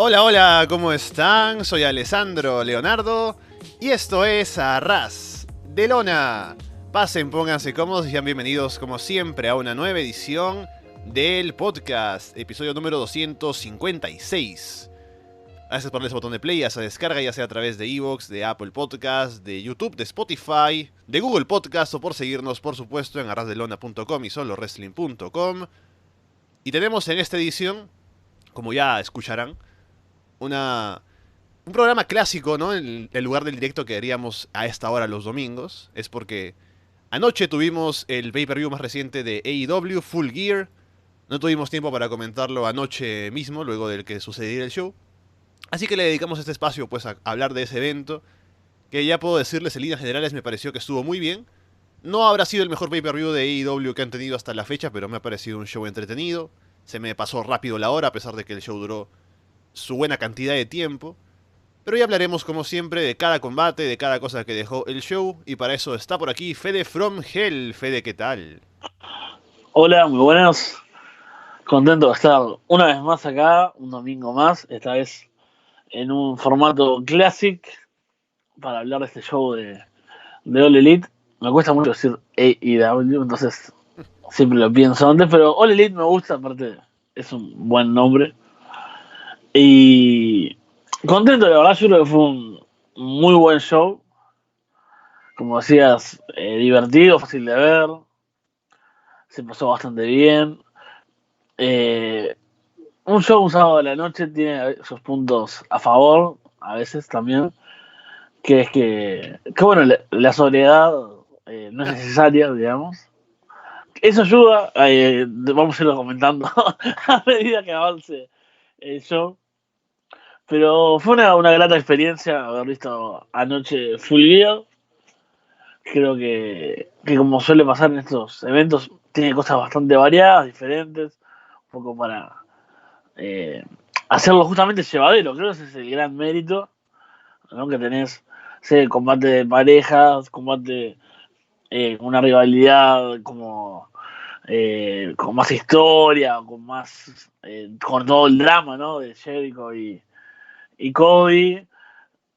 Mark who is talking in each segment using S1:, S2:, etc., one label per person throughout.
S1: Hola, hola, ¿cómo están? Soy Alessandro Leonardo y esto es Arras de Lona. Pasen, pónganse cómodos y sean bienvenidos como siempre a una nueva edición del podcast, episodio número 256. Gracias por darle ese botón de play, ya se descarga ya sea a través de iVoox, de Apple Podcast, de YouTube, de Spotify, de Google Podcast o por seguirnos por supuesto en arrasdelona.com y solowrestling.com. Y tenemos en esta edición, como ya escucharán, un programa clásico, ¿no? El lugar del directo que haríamos a esta hora los domingos. Es porque anoche tuvimos el pay-per-view más reciente de AEW, Full Gear. No tuvimos tiempo para comentarlo anoche mismo, luego del que sucediera el show. Así que le dedicamos este espacio pues a hablar de ese evento, que ya puedo decirles en líneas generales me pareció que estuvo muy bien. No habrá sido el mejor pay-per-view de AEW que han tenido hasta la fecha, pero me ha parecido un show entretenido. Se me pasó rápido la hora, a pesar de que el show duró su buena cantidad de tiempo. Pero ya hablaremos como siempre de cada combate, de cada cosa que dejó el show. Y para eso está por aquí Fede from Hell. Fede, ¿qué tal?
S2: Hola, muy buenas. Contento de estar una vez más acá, un domingo más, esta vez en un formato classic para hablar de este show de All Elite. Me cuesta mucho decir AEW, entonces siempre lo pienso antes, pero All Elite me gusta, aparte es un buen nombre. Y contento, la verdad, yo creo que fue un muy buen show. Como decías, divertido, fácil de ver, se pasó bastante bien. Eh, un show un sábado de la noche tiene sus puntos a favor, a veces también, que es que bueno, la soledad no es necesaria, digamos. Eso ayuda, vamos a irlo comentando a medida que avance el show. Pero fue una grata experiencia haber visto anoche Full Gear. Creo que como suele pasar en estos eventos, tiene cosas bastante variadas, diferentes, un poco para eh, hacerlo justamente llevadero. Creo que ese es el gran mérito, ¿no? Que tenés, sé, combate de parejas, combate una rivalidad como con más historia, con más con todo el drama, ¿no? De Jericho y Cody.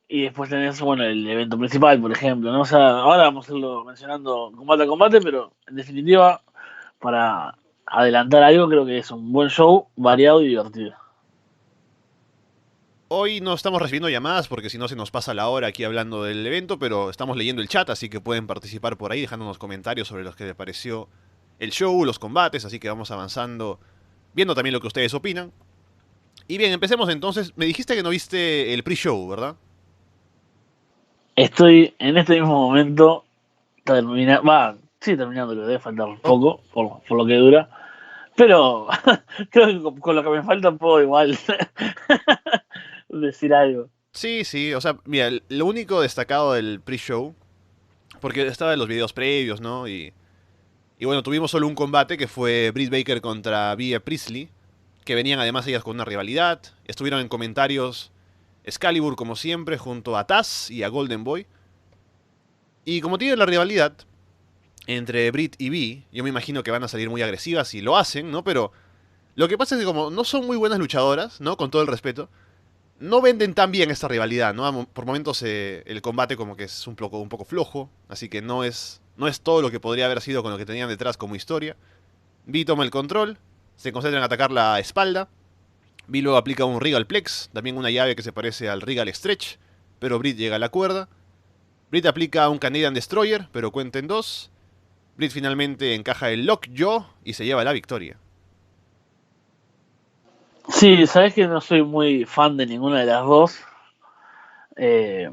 S2: Y después tenés, bueno, el evento principal, por ejemplo, ¿no? O sea, ahora vamos a irlo mencionando combate a combate, pero en definitiva, para adelantar algo, creo que es un buen show, variado y divertido.
S1: Hoy no estamos recibiendo llamadas porque si no se nos pasa la hora aquí hablando del evento, pero estamos leyendo el chat, así que pueden participar por ahí dejándonos comentarios sobre los que les pareció el show, los combates, así que vamos avanzando, viendo también lo que ustedes opinan. Y bien, empecemos entonces. Me dijiste que no viste el pre-show, ¿verdad?
S2: Estoy en este mismo momento terminando, le debe faltar
S1: Oh,
S2: poco por lo que dura, pero creo que con lo que me falta puedo igual decir algo.
S1: sí, sí, o sea, mira, lo único destacado del pre-show, porque estaba en los videos previos, ¿no? Y bueno, tuvimos solo un combate que fue Britt Baker contra Bea Priestley, que venían además ellas con una rivalidad. Estuvieron en comentarios Excalibur como siempre, junto a Taz y a Golden Boy. Y como tiene la rivalidad entre Britt y Bea, yo me imagino que van a salir muy agresivas y lo hacen, ¿no? Pero lo que pasa es que como no son muy buenas luchadoras, ¿no? Con todo el respeto, no venden tan bien esta rivalidad, ¿no? Por momentos el combate como que es un poco flojo, así que no es todo lo que podría haber sido con lo que tenían detrás como historia. Vi toma el control, se concentra en atacar la espalda. Vi luego aplica un Regal Plex, también una llave que se parece al Regal Stretch, pero Britt llega a la cuerda. Britt aplica un Canadian Destroyer, pero cuenta en dos. Britt finalmente encaja el Lockjaw y se lleva la victoria.
S2: Sí, sabes que no soy muy fan de ninguna de las dos. Eh,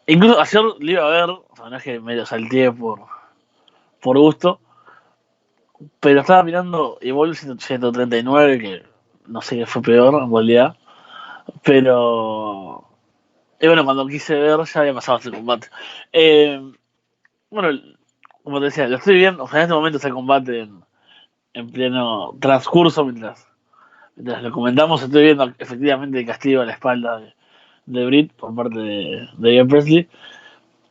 S2: Incluso ayer lo iba a ver, o sea, no es que me lo salteé por gusto, pero estaba mirando Evolve 139, que no sé qué fue peor en realidad, pero y bueno, cuando quise ver ya había pasado ese combate. Eh, bueno, como te decía, lo estoy viendo, o sea, en este momento está el combate en pleno transcurso mientras lo comentamos, estoy viendo efectivamente el castigo a la espalda de Britt por parte de Ian Presley.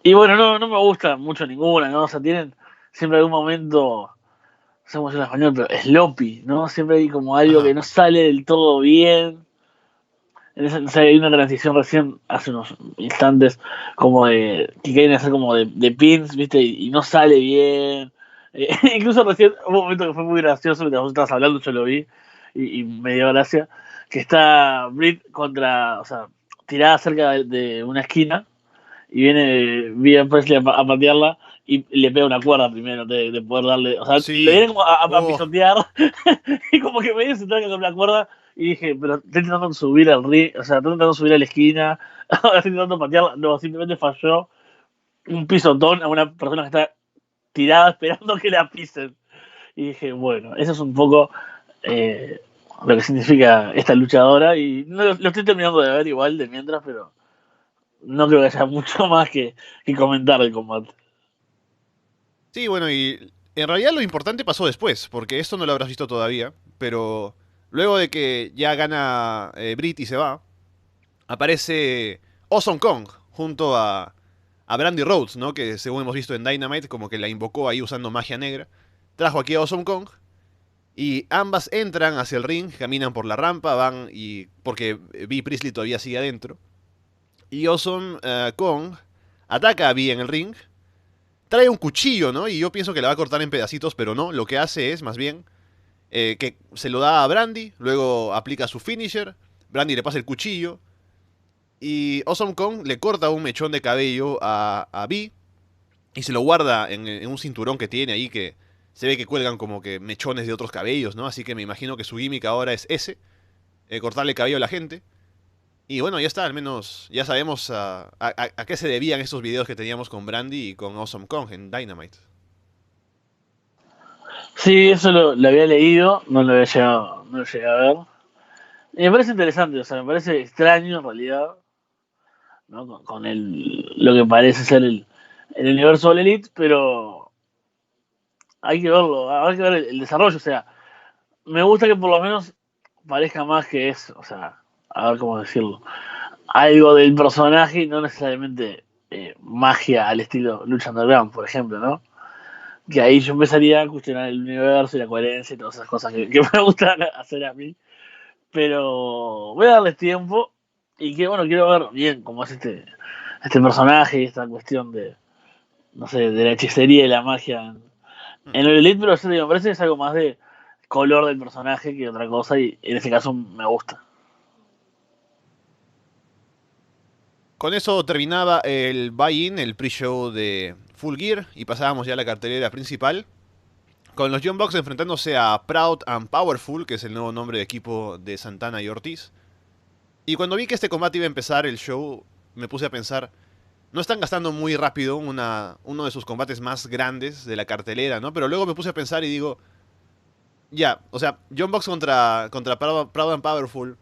S2: Y bueno, no me gusta mucho ninguna, ¿no? O sea, tienen siempre algún momento, no sé cómo decirlo en español, pero sloppy, ¿no? Siempre hay como algo que
S1: Ajá.
S2: no sale del todo bien. Hay una transición recién, hace unos instantes, como de que quieren hacer como de pins, ¿viste? Y no sale bien. Incluso recién, un momento que fue muy gracioso, mientras vos estabas hablando, yo lo vi y me dio gracia, que está Britt contra, o sea, tirada cerca de una esquina y viene Vivian Presley a patearla y le pega una cuerda primero de poder darle, o sea, le
S1: Sí.
S2: vienen como a
S1: Oh,
S2: pisotear y como que medio se traga con la cuerda y dije, pero estoy intentando subir al ring, o sea, estoy intentando subir a la esquina, ahora estoy intentando patearla, no, simplemente falló un pisotón a una persona que está tirada esperando que la pisen. Y dije, bueno, eso es un poco eh, lo que significa esta luchadora y no, lo estoy terminando de ver igual de mientras, pero no creo que haya mucho más que comentar del combate.
S1: sí, bueno, y en realidad lo importante pasó después, porque esto no lo habrás visto todavía, pero luego de que ya gana Britt y se va, aparece Awesome Kong junto a Brandy Rhodes, ¿no? Que según hemos visto en Dynamite, como que la invocó ahí usando magia negra. Trajo aquí a Awesome Kong y ambas entran hacia el ring, caminan por la rampa, van y... porque Bea Priestley todavía sigue adentro. Y Awesome Kong ataca a Bea en el ring, trae un cuchillo, ¿no? Y yo pienso que la va a cortar en pedacitos, pero no, lo que hace es más bien que se lo da a Brandy, luego aplica su finisher, Brandy le pasa el cuchillo y Awesome Kong le corta un mechón de cabello a Bea y se lo guarda en un cinturón que tiene ahí que se ve que cuelgan como que mechones de otros cabellos, ¿no? Así que me imagino que su gimmick ahora es ese, cortarle cabello a la gente. Y bueno, ya está, al menos ya sabemos a qué se debían estos videos que teníamos con Brandy y con Awesome Kong en Dynamite.
S2: Sí, eso lo había leído, no lo llegué a ver. Y me parece interesante, o sea, me parece extraño en realidad, ¿no? Con lo que parece ser el universo de Elite, pero hay que verlo, hay que ver el desarrollo, o sea, me gusta que por lo menos parezca más que eso, o sea, a ver cómo decirlo, algo del personaje y no necesariamente magia al estilo Lucha Underground, por ejemplo, ¿no? Que ahí yo empezaría a cuestionar el universo y la coherencia y todas esas cosas que me gustan hacer a mí. Pero voy a darles tiempo y que bueno, quiero ver bien cómo es este personaje y esta cuestión de, no sé, de la hechicería y la magia en el Elite, pero yo digo, me parece que es algo más de color del personaje que otra cosa y en ese caso me gusta.
S1: Con eso terminaba el buy-in, el pre-show de Full Gear, y pasábamos ya a la cartelera principal, con los Young Bucks enfrentándose a Proud and Powerful, que es el nuevo nombre de equipo de Santana y Ortiz. Y cuando vi que este combate iba a empezar el show, me puse a pensar, no están gastando muy rápido uno de sus combates más grandes de la cartelera, ¿no? Pero luego me puse a pensar y digo, ya, o sea, Young Bucks contra Proud and Powerful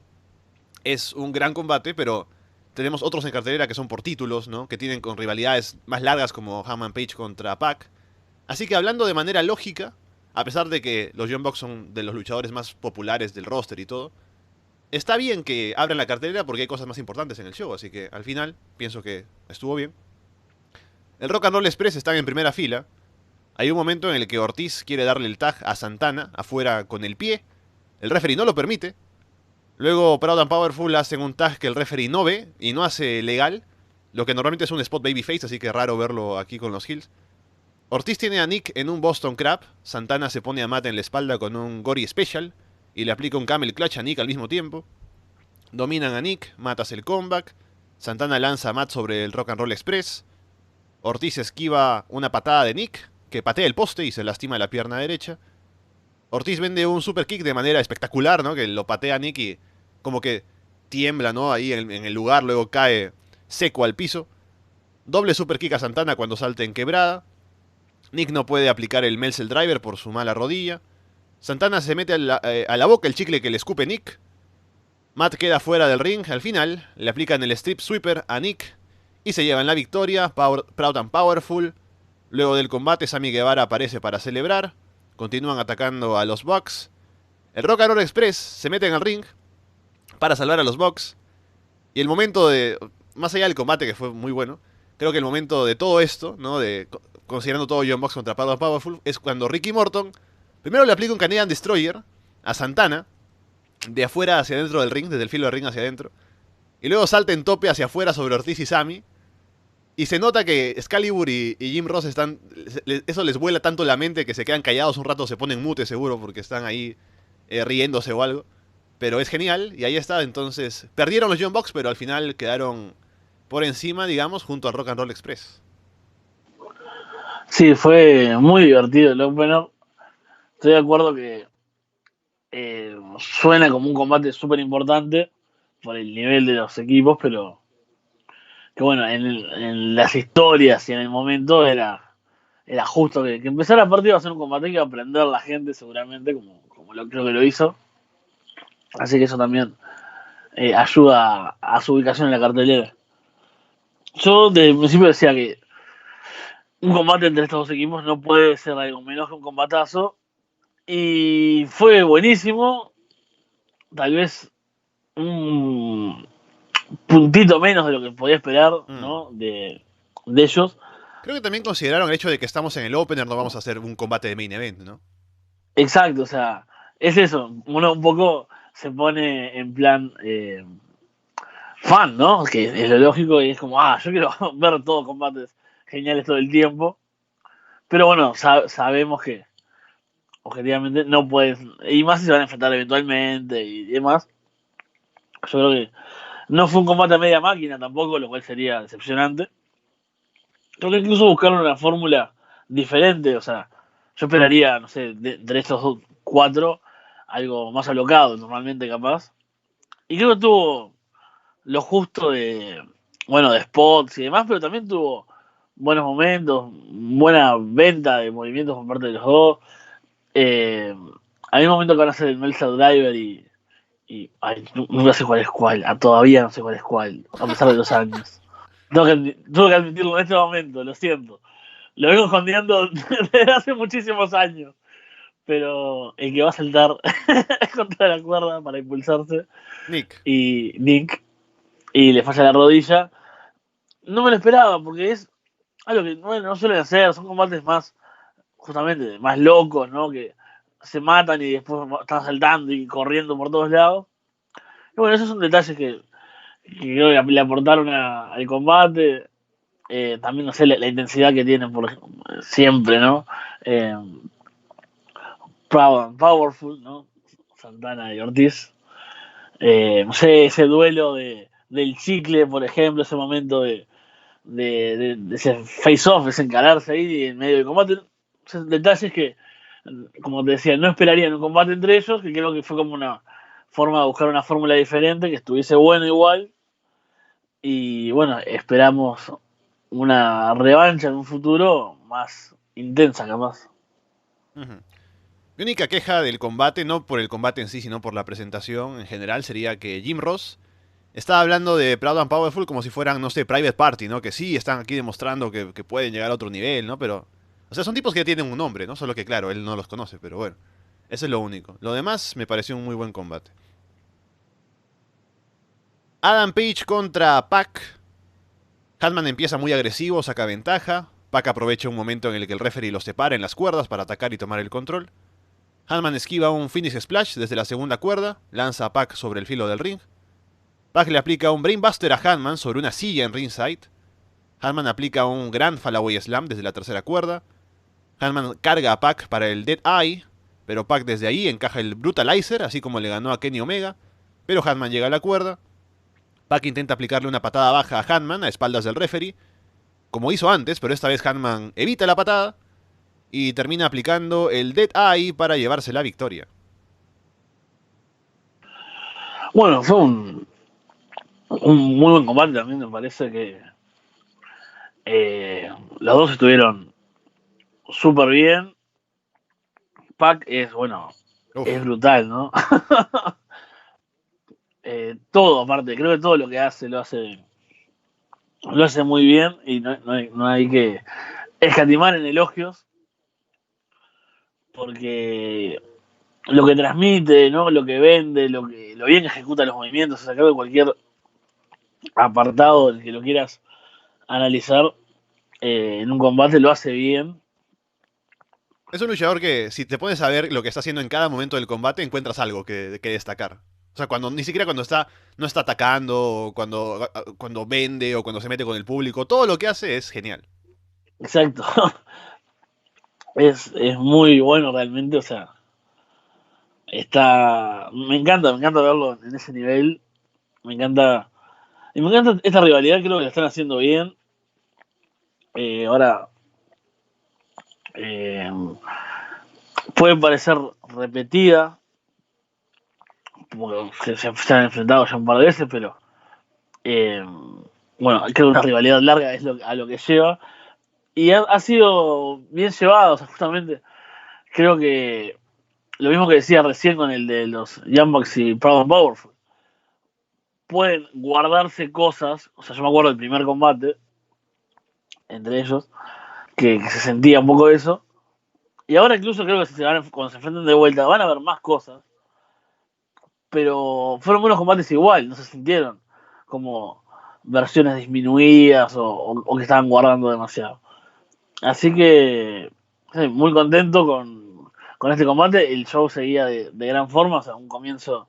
S1: es un gran combate, pero tenemos otros en cartelera que son por títulos, ¿no? Que tienen con rivalidades más largas como Hangman Page contra Pac. Así que hablando de manera lógica, a pesar de que los Young Bucks son de los luchadores más populares del roster y todo, está bien que abran la cartelera porque hay cosas más importantes en el show, así que al final pienso que estuvo bien. El Rock and Roll Express están en primera fila. Hay un momento en el que Ortiz quiere darle el tag a Santana afuera con el pie. El referee no lo permite. Luego Proud and Powerful hacen un tag que el referee no ve y no hace legal, lo que normalmente es un spot babyface, así que es raro verlo aquí con los heels. Ortiz tiene a Nick en un Boston Crab, Santana se pone a Matt en la espalda con un Gory Special y le aplica un Camel Clutch a Nick al mismo tiempo. Dominan a Nick, Matt hace el comeback, Santana lanza a Matt sobre el Rock and Roll Express, Ortiz esquiva una patada de Nick, que patea el poste y se lastima la pierna derecha. Ortiz vende un super kick de manera espectacular, ¿no? Que lo patea a Nick y como que tiembla, ¿no? Ahí en el lugar, luego cae seco al piso. Doble super kick a Santana cuando salta en quebrada. Nick no puede aplicar el Meltzer Driver por su mala rodilla. Santana se mete a la boca el chicle que le escupe Nick. Matt queda fuera del ring. Al final le aplican el Strip Sweeper a Nick y se llevan la victoria. Proud and Powerful. Luego del combate, Sammy Guevara aparece para celebrar. Continúan atacando a los Bucks. El Rock and Roll Express se mete en el ring para salvar a los Bucks. Y el momento de... Más allá del combate, que fue muy bueno, creo que el momento de todo esto, ¿no? Considerando todo John Box contra Proud and Powerful, es cuando Ricky Morton primero le aplica un Canadian Destroyer a Santana, de afuera hacia adentro del ring, desde el filo del ring hacia adentro. Y luego salta en tope hacia afuera sobre Ortiz y Sammy. Y se nota que Excalibur y Jim Ross están... Eso les vuela tanto la mente que se quedan callados un rato, se ponen mute seguro porque están ahí riéndose o algo. Pero es genial y ahí está. Entonces, perdieron los Young Bucks, pero al final quedaron por encima, digamos, junto al Rock and Roll Express.
S2: Sí, fue muy divertido el opener. Estoy de acuerdo que suena como un combate súper importante por el nivel de los equipos, pero que bueno, en las historias y en el momento era justo que empezara el partido a ser un combate que iba a aprender la gente seguramente, como creo que lo hizo. Así que eso también ayuda a su ubicación en la cartelera. Yo desde el principio decía que un combate entre estos dos equipos no puede ser algo menos que un combatazo. Y fue buenísimo. Tal vez un puntito menos de lo que podía esperar,
S1: Mm.
S2: ¿no? De ellos.
S1: Creo que también consideraron el hecho de que estamos en el opener, no vamos a hacer un combate de main event, ¿no?
S2: Exacto, o sea, es eso. Uno un poco se pone en plan fan, ¿no? Que es lo lógico y es como, yo quiero ver todos combates geniales todo el tiempo. Pero bueno, sabemos que objetivamente no puedes, y más si se van a enfrentar eventualmente y demás. Yo creo que no fue un combate a media máquina tampoco, lo cual sería decepcionante. Creo que incluso buscaron una fórmula diferente, o sea, yo esperaría, no sé, de estos cuatro, algo más alocado normalmente capaz. Y creo que tuvo lo justo bueno, de spots y demás, pero también tuvo buenos momentos, buena venta de movimientos por parte de los dos. Eh, Hay un momento que van a hacer el Meltdown Driver y ay, nunca sé cuál es cuál, todavía no sé cuál es cuál, a pesar de los años. Tengo que admitirlo en este momento, lo siento. Lo vengo escondiendo desde hace muchísimos años. Pero el que va a saltar contra la cuerda para impulsarse
S1: Nick.
S2: y Nick y le falla la rodilla, no me lo esperaba porque es algo que bueno, no suelen hacer, son combates más, justamente, más locos, ¿no? Que se matan y después están saltando y corriendo por todos lados. Y bueno, esos son detalles que creo que le aportaron al combate. También, no sé, la intensidad que tienen por siempre, ¿no? Eh, Proud and Powerful, ¿no? Santana y Ortiz. No sé, ese duelo del chicle, por ejemplo, ese momento de ese face-off, ese encararse ahí en medio del combate. Detalles que, como te decía, no esperaría en un combate entre ellos, que creo que fue como una forma de buscar una fórmula diferente, que estuviese bueno igual. Y bueno, esperamos una revancha en un futuro más intensa, capaz.
S1: Ujú. Mi única queja del combate, no por el combate en sí, sino por la presentación en general, sería que Jim Ross estaba hablando de Proud and Powerful como si fueran, no sé, Private Party, ¿no? Que sí, están aquí demostrando que pueden llegar a otro nivel, ¿no? Pero, o sea, son tipos que ya tienen un nombre, ¿no? Solo que, claro, él no los conoce, pero bueno, eso es lo único. Lo demás me pareció un muy buen combate. Adam Page contra Pac. Hatman empieza muy agresivo, saca ventaja. Pac aprovecha un momento en el que el referee los separa en las cuerdas para atacar y tomar el control. Hatman esquiva un Finish Splash desde la segunda cuerda, lanza a Pac sobre el filo del ring. Pac le aplica un Brainbuster a Hatman sobre una silla en ringside. Hatman aplica un gran Fallaway Slam desde la tercera cuerda. Hatman carga a Pac para el Dead Eye, pero Pac desde ahí encaja el Brutalizer, así como le ganó a Kenny Omega. Pero Hatman llega a la cuerda. Pac intenta aplicarle una patada baja a Hatman a espaldas del referee, como hizo antes, pero esta vez Hatman evita la patada y termina aplicando el Dead Eye para llevarse la victoria.
S2: Bueno, fue un muy buen combate también, me parece que los dos estuvieron súper bien. Pac es, bueno, es
S1: Uf.
S2: brutal, ¿no? Todo, aparte, creo que todo lo que hace lo hace muy bien y no hay que escatimar en elogios porque lo que transmite, ¿no? Lo que vende, lo bien que ejecuta los movimientos, o sea, creo que cualquier apartado en el que lo quieras analizar en un combate lo hace bien.
S1: Es un luchador que, si te pones a ver lo que está haciendo en cada momento del combate, encuentras algo que destacar. O sea, cuando ni siquiera cuando está no está atacando, o cuando vende o cuando se mete con el público, todo lo que hace es genial.
S2: Exacto. Es muy bueno realmente, o sea, me encanta verlo en ese nivel, me encanta, y me encanta esta rivalidad, creo que la están haciendo bien. Ahora, eh, puede parecer repetida, porque se han enfrentado ya un par de veces, pero eh, bueno, creo que una rivalidad larga es a lo que lleva, y ha sido bien llevado, o sea, justamente creo que lo mismo que decía recién con el de los Young Bucks y Proud and Powerful, pueden guardarse cosas, o sea, yo me acuerdo del primer combate entre ellos, que se sentía un poco eso, y ahora incluso creo que cuando se enfrenten de vuelta van a haber más cosas, pero fueron buenos combates igual, no se sintieron como versiones disminuidas o que estaban guardando demasiado. Así que sí, muy contento con este combate, el show seguía de gran forma, o sea, un comienzo,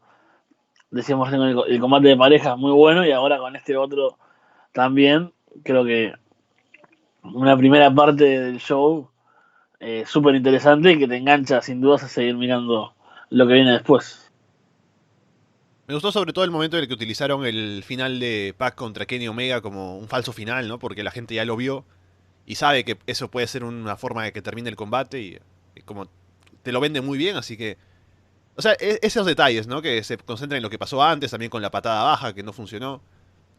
S2: decíamos, el combate de parejas muy bueno y ahora con este otro también, creo que una primera parte del show súper interesante y que te engancha sin dudas a seguir mirando lo que viene después.
S1: Me gustó sobre todo el momento en el que utilizaron el final de Pac contra Kenny Omega como un falso final, ¿no? Porque la gente ya lo vio y sabe que eso puede ser una forma de que termine el combate y como te lo vende muy bien, así que... O sea, esos detalles, ¿no? Que se concentran en lo que pasó antes, también con la patada baja que no funcionó.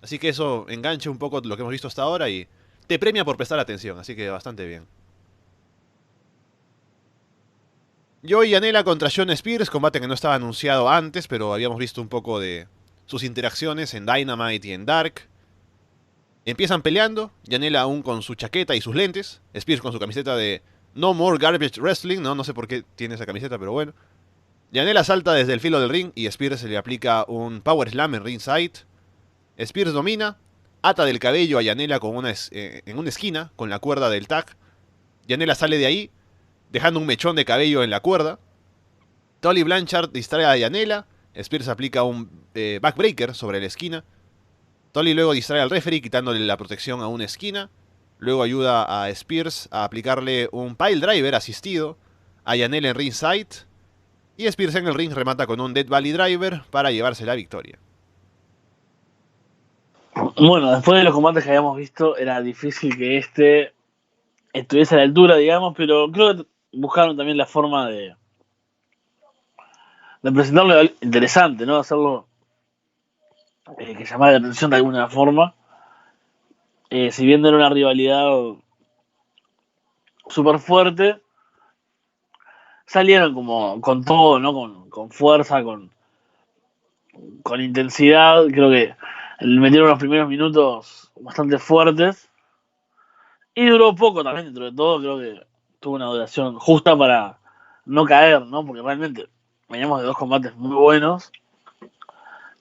S1: Así que eso engancha un poco lo que hemos visto hasta ahora y te premia por prestar atención, así que bastante bien. Joey Janela contra Shawn Spears, combate que no estaba anunciado antes, pero habíamos visto un poco de sus interacciones en Dynamite y en Dark. Empiezan peleando, Janela aún con su chaqueta y sus lentes, Spears con su camiseta de No More Garbage Wrestling, no sé por qué tiene esa camiseta, pero bueno. Janela salta desde el filo del ring y Spears se le aplica un Power Slam en ringside. Spears domina, ata del cabello a Janela en una esquina con la cuerda del tag. Janela sale de ahí, dejando un mechón de cabello en la cuerda. Tully Blanchard distrae a Janela. Spears aplica un backbreaker sobre la esquina. Tully luego distrae al referee quitándole la protección a una esquina. Luego ayuda a Spears a aplicarle un pile driver asistido a Janela en ringside. Y Spears en el ring remata con un Dead Valley Driver para llevarse la victoria.
S2: Bueno, después de los combates que habíamos visto, era difícil que este estuviese a la altura, digamos, pero creo que buscaron también la forma de presentarlo interesante, ¿no? Hacerlo que llamara la atención de alguna forma. Si bien no era una rivalidad súper fuerte, salieron como con todo, ¿no? Con fuerza, con intensidad. Creo que metieron los primeros minutos bastante fuertes. Y duró poco también, dentro de todo. Creo que tuvo una duración justa para no caer, ¿no? Porque realmente veníamos de dos combates muy buenos.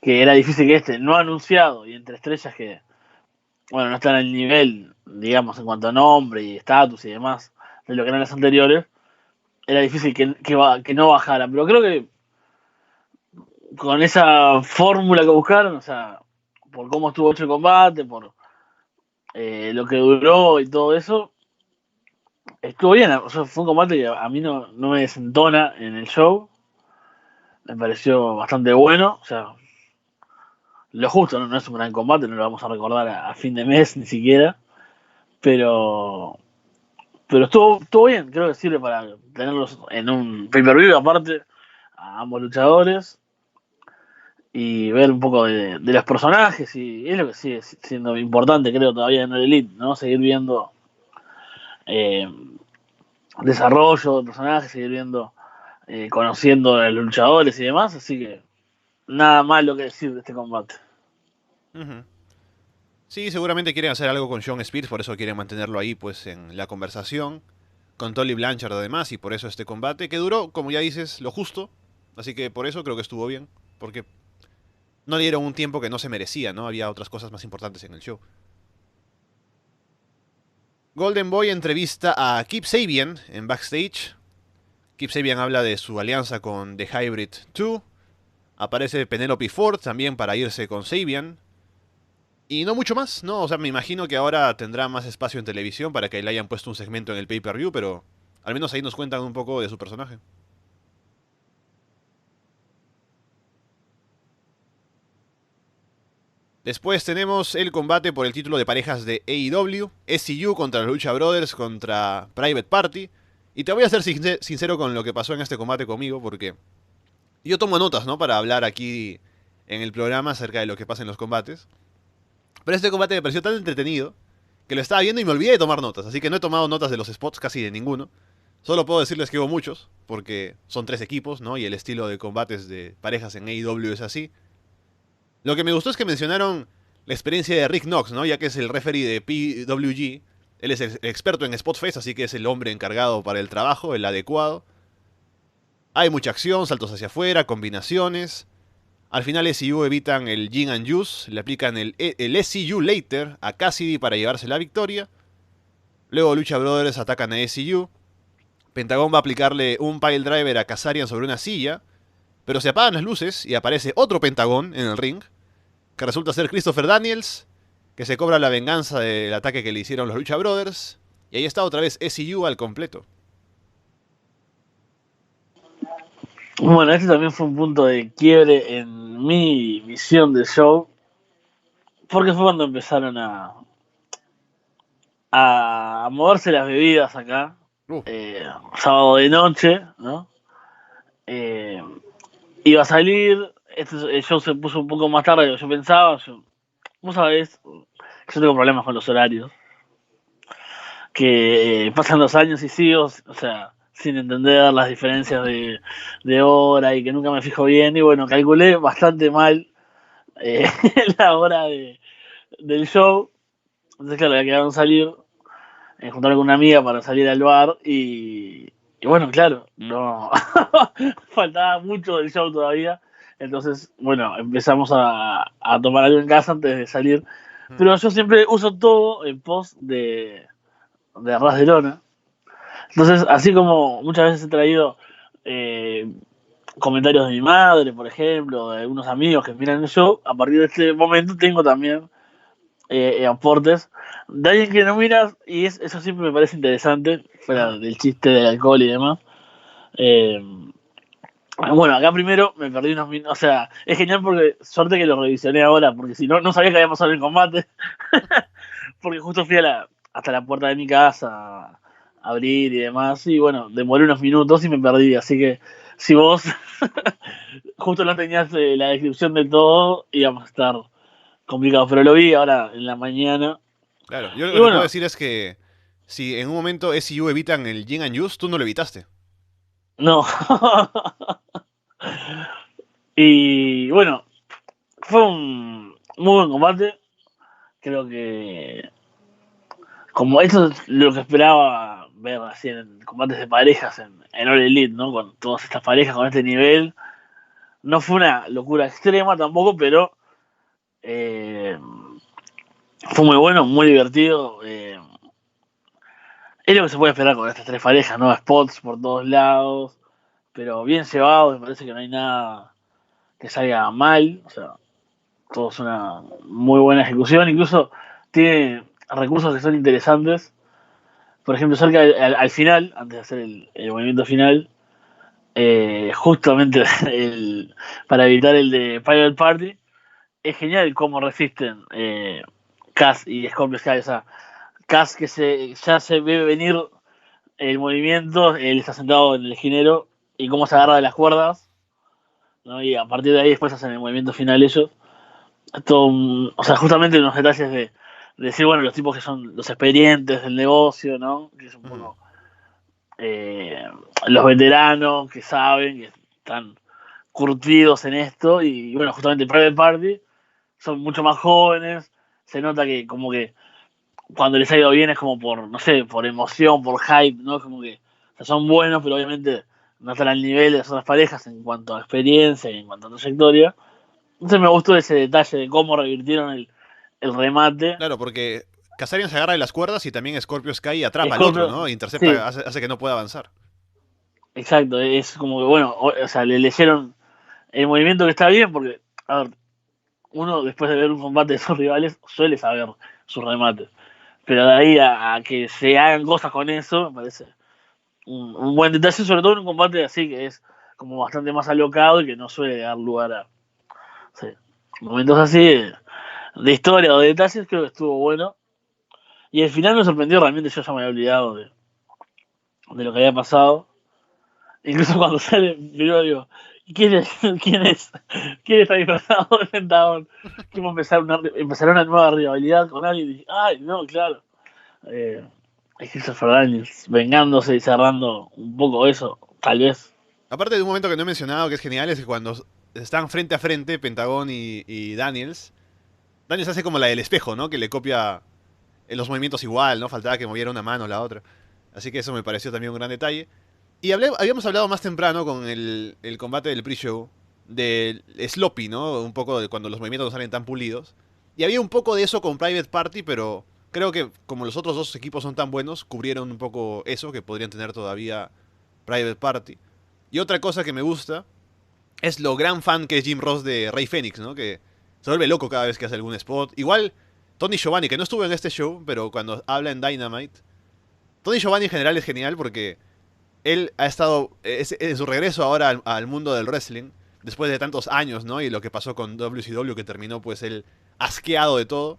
S2: Que era difícil que este, no anunciado y entre estrellas que, bueno, no están al nivel, digamos, en cuanto a nombre y estatus y demás, de lo que eran las anteriores, era difícil que no bajara. Pero creo que con esa fórmula que buscaron, o sea, por cómo estuvo hecho el combate, por lo que duró y todo eso, estuvo bien. O sea, fue un combate que a mí no me desentona en el show. Me pareció bastante bueno. O sea, lo justo, ¿no? No es un gran combate, no lo vamos a recordar a fin de mes ni siquiera. Pero, pero estuvo bien. Creo que sirve para tenerlos en un pay-per-view aparte a ambos luchadores y ver un poco de los personajes y es lo que sigue siendo importante creo todavía en el Elite, ¿no? Seguir viendo eh, desarrollo de personajes, seguir viendo, conociendo a los luchadores y demás, así que nada malo que decir de este combate.
S1: Ujú. Sí, seguramente quieren hacer algo con Shawn Spears, por eso quieren mantenerlo ahí pues en la conversación. Con Tully Blanchard además, y por eso este combate, que duró, como ya dices, lo justo. Así que por eso creo que estuvo bien. Porque no dieron un tiempo que no se merecía, ¿no? Había otras cosas más importantes en el show. Golden Boy entrevista a Kip Sabian en backstage. Kip Sabian habla de su alianza con The Hybrid 2. Aparece Penelope Ford también para irse con Sabian. Y no mucho más, ¿no? O sea, me imagino que ahora tendrá más espacio en televisión para que le hayan puesto un segmento en el pay-per-view, pero al menos ahí nos cuentan un poco de su personaje. Después tenemos el combate por el título de parejas de AEW, SCU contra los Lucha Brothers contra Private Party. Y te voy a ser sincero con lo que pasó en este combate conmigo, porque yo tomo notas, ¿no? Para hablar aquí en el programa acerca de lo que pasa en los combates. Pero este combate me pareció tan entretenido que lo estaba viendo y me olvidé de tomar notas. Así que no he tomado notas de los spots casi de ninguno. Solo puedo decirles que hubo muchos, porque son 3 equipos, ¿no? Y el estilo de combates de parejas en AEW es así. Lo que me gustó es que mencionaron la experiencia de Rick Knox, ¿no? Ya que es el referee de PWG. Él es el experto en Spotfest, así que es el hombre encargado para el trabajo, el adecuado. Hay mucha acción, saltos hacia afuera, combinaciones. Al final SCU evitan el Gin and Juice, le aplican el SCU Later a Cassidy para llevarse la victoria. Luego Lucha Brothers atacan a SCU. Pentagon va a aplicarle un pile driver a Kazarian sobre una silla, pero se apagan las luces y aparece otro Pentagón en el ring, que resulta ser Christopher Daniels, que se cobra la venganza del ataque que le hicieron los Lucha Brothers. Y ahí está otra vez SCU al completo.
S2: Bueno, este también fue un punto de quiebre en mi visión del show, porque fue cuando empezaron a moverse las bebidas acá,
S1: Uh,
S2: sábado de noche, ¿no? Eh, Iba a salir, el show se puso un poco más tarde de lo que yo pensaba. Vos sabés, yo tengo problemas con los horarios, que pasan los años y sigo, o sea, sin entender las diferencias de hora y que nunca me fijo bien. Y bueno, calculé bastante mal eh, la hora del show. Entonces, claro, ya quedaron salir, juntarme con una amiga para salir al bar y bueno, claro, no faltaba mucho del show todavía. Entonces, bueno, empezamos a tomar algo en casa antes de salir. Pero yo siempre uso todo en pos de ras de lona. Entonces, así como muchas veces he traído eh, comentarios de mi madre, por ejemplo, de algunos amigos que miran el show, a partir de este momento tengo también aportes de alguien que no miras y eso siempre me parece interesante, fuera
S1: ah,
S2: del chiste del alcohol y demás. Eh, bueno, acá primero me perdí unos minutos, o sea, es genial porque suerte que lo revisioné ahora, porque si no, no sabía que había pasado el combate, porque justo fui hasta la puerta de mi casa a abrir y demás, y bueno, demoré unos minutos y me perdí, así que si vos justo no tenías la descripción de todo, íbamos a estar complicados, pero lo vi ahora en la mañana.
S1: claro, yo lo
S2: Y
S1: que te puedo
S2: bueno,
S1: decir es que si en un momento SCU evitan el Gin and Juice, tú no lo evitaste.
S2: no. Y bueno, fue un muy buen combate. Creo que como esto es lo que esperaba ver así en combates de parejas en All Elite, ¿no? Con todas estas parejas con este nivel. No fue una locura extrema tampoco, pero eh, fue muy bueno, muy divertido. Es lo que se puede esperar con estas 3 parejas, ¿no? Spots por todos lados, pero bien llevados, me parece que no hay nada que salga mal. O sea, todo es una muy buena ejecución, incluso tiene recursos que son interesantes. Por ejemplo, cerca al final, antes de hacer el movimiento final, justamente para evitar el de Pirate Party, es genial cómo resisten Cass y Scorpio Sky. O sea, Cass que ya se ve venir el movimiento, él está sentado en el esquinero y cómo se agarra de las cuerdas, ¿no? Y a partir de ahí después hacen el movimiento final ellos. Todo o sea, justamente unos detalles de decir, bueno, los tipos que son los experientes del negocio, ¿no? Que es un
S1: Ujú.
S2: poco eh, los veteranos que saben, que están curtidos en esto, y bueno, justamente Private Party son mucho más jóvenes, se nota que como que cuando les ha ido bien es como por, no sé, por emoción, por hype, ¿no? Como que o sea, son buenos, pero obviamente no están al nivel de las otras parejas en cuanto a experiencia y en cuanto a trayectoria. Entonces me gustó ese detalle de cómo revirtieron el remate.
S1: Claro, porque Kazarian se agarra de las cuerdas y también Scorpio Sky atrapa al otro,
S2: Scorpio,
S1: ¿no?
S2: sí,
S1: Intercepta, hace que no pueda avanzar.
S2: exacto, es como que bueno, o sea, le leyeron el movimiento que está bien, porque, a ver, uno después de ver un combate de sus rivales suele saber sus remates. Pero de ahí a que se hagan cosas con eso, me parece un buen detalle, sobre todo en un combate así que es como bastante más alocado y que no suele dar lugar a sí, momentos así de historia o de detalles. Creo que estuvo bueno. Y al final me sorprendió, realmente yo ya me había olvidado de lo que había pasado. Incluso cuando sale, primero digo, ¿quién es? ¿Quién es? ¿Quién está disfrazado de Pentagón? Que empezar una nueva rivalidad con alguien y dije, ay, no, claro. Eh, es Christopher Daniels vengándose y cerrando un poco eso, tal vez.
S1: Aparte de un momento que no he mencionado que es genial, es que cuando están frente a frente, Pentagón y Daniels, Daniels hace como la del espejo, ¿no? Que le copia los movimientos igual, ¿no? Faltaba que moviera una mano o la otra. Así que eso me pareció también un gran detalle. Y habíamos hablado más temprano con el combate del pre-show del sloppy, ¿no? Un poco de cuando los movimientos no salen tan pulidos. Y había un poco de eso con Private Party, pero creo que como los otros dos equipos son tan buenos, cubrieron un poco eso que podrían tener todavía Private Party. Y otra cosa que me gusta es lo gran fan que es Jim Ross de Rey Fénix, ¿no? Que se vuelve loco cada vez que hace algún spot. Igual Tony Giovanni, que no estuvo en este show, pero cuando habla en Dynamite, Tony Giovanni en general es genial porque él ha estado en su regreso ahora al mundo del wrestling, después de tantos años, ¿no? Y lo que pasó con WCW, que terminó pues él asqueado de todo.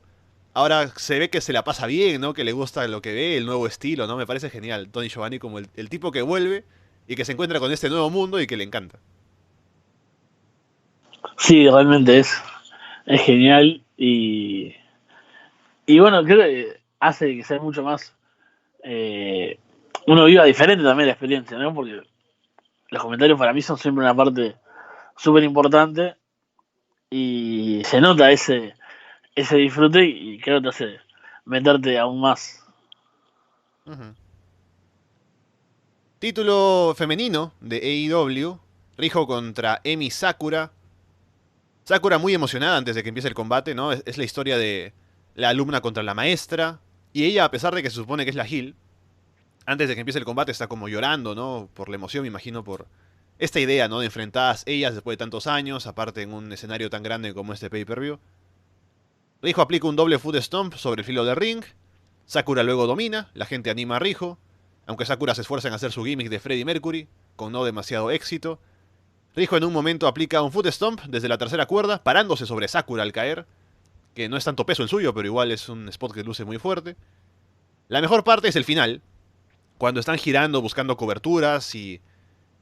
S1: Ahora se ve que se la pasa bien, ¿no? Que le gusta lo que ve, el nuevo estilo, ¿no? Me parece genial. Tony Giovanni como el tipo que vuelve y que se encuentra con este nuevo mundo y que le encanta.
S2: Sí, realmente es genial y bueno, creo que hace que sea mucho más. eh, Uno viva diferente también la experiencia, ¿no? Porque los comentarios para mí son siempre una parte súper importante y se nota ese disfrute y creo que te hace meterte aún más.
S1: Ujú. Título femenino de AEW. Riho contra Emi Sakura. Sakura muy emocionada antes de que empiece el combate, ¿no? Es la historia de la alumna contra la maestra. Y ella, a pesar de que se supone que es la heel, antes de que empiece el combate está como llorando, ¿no? Por la emoción, me imagino, por esta idea, ¿no? De enfrentadas ellas después de tantos años, aparte en un escenario tan grande como este pay-per-view. Riho aplica un doble foot stomp sobre el filo del ring. Sakura luego domina, la gente anima a Riho, aunque Sakura se esfuerza en hacer su gimmick de Freddie Mercury, con no demasiado éxito. Riho en un momento aplica un foot stomp desde la tercera cuerda, parándose sobre Sakura al caer, que no es tanto peso el suyo, pero igual es un spot que luce muy fuerte. La mejor parte es el final, cuando están girando buscando coberturas y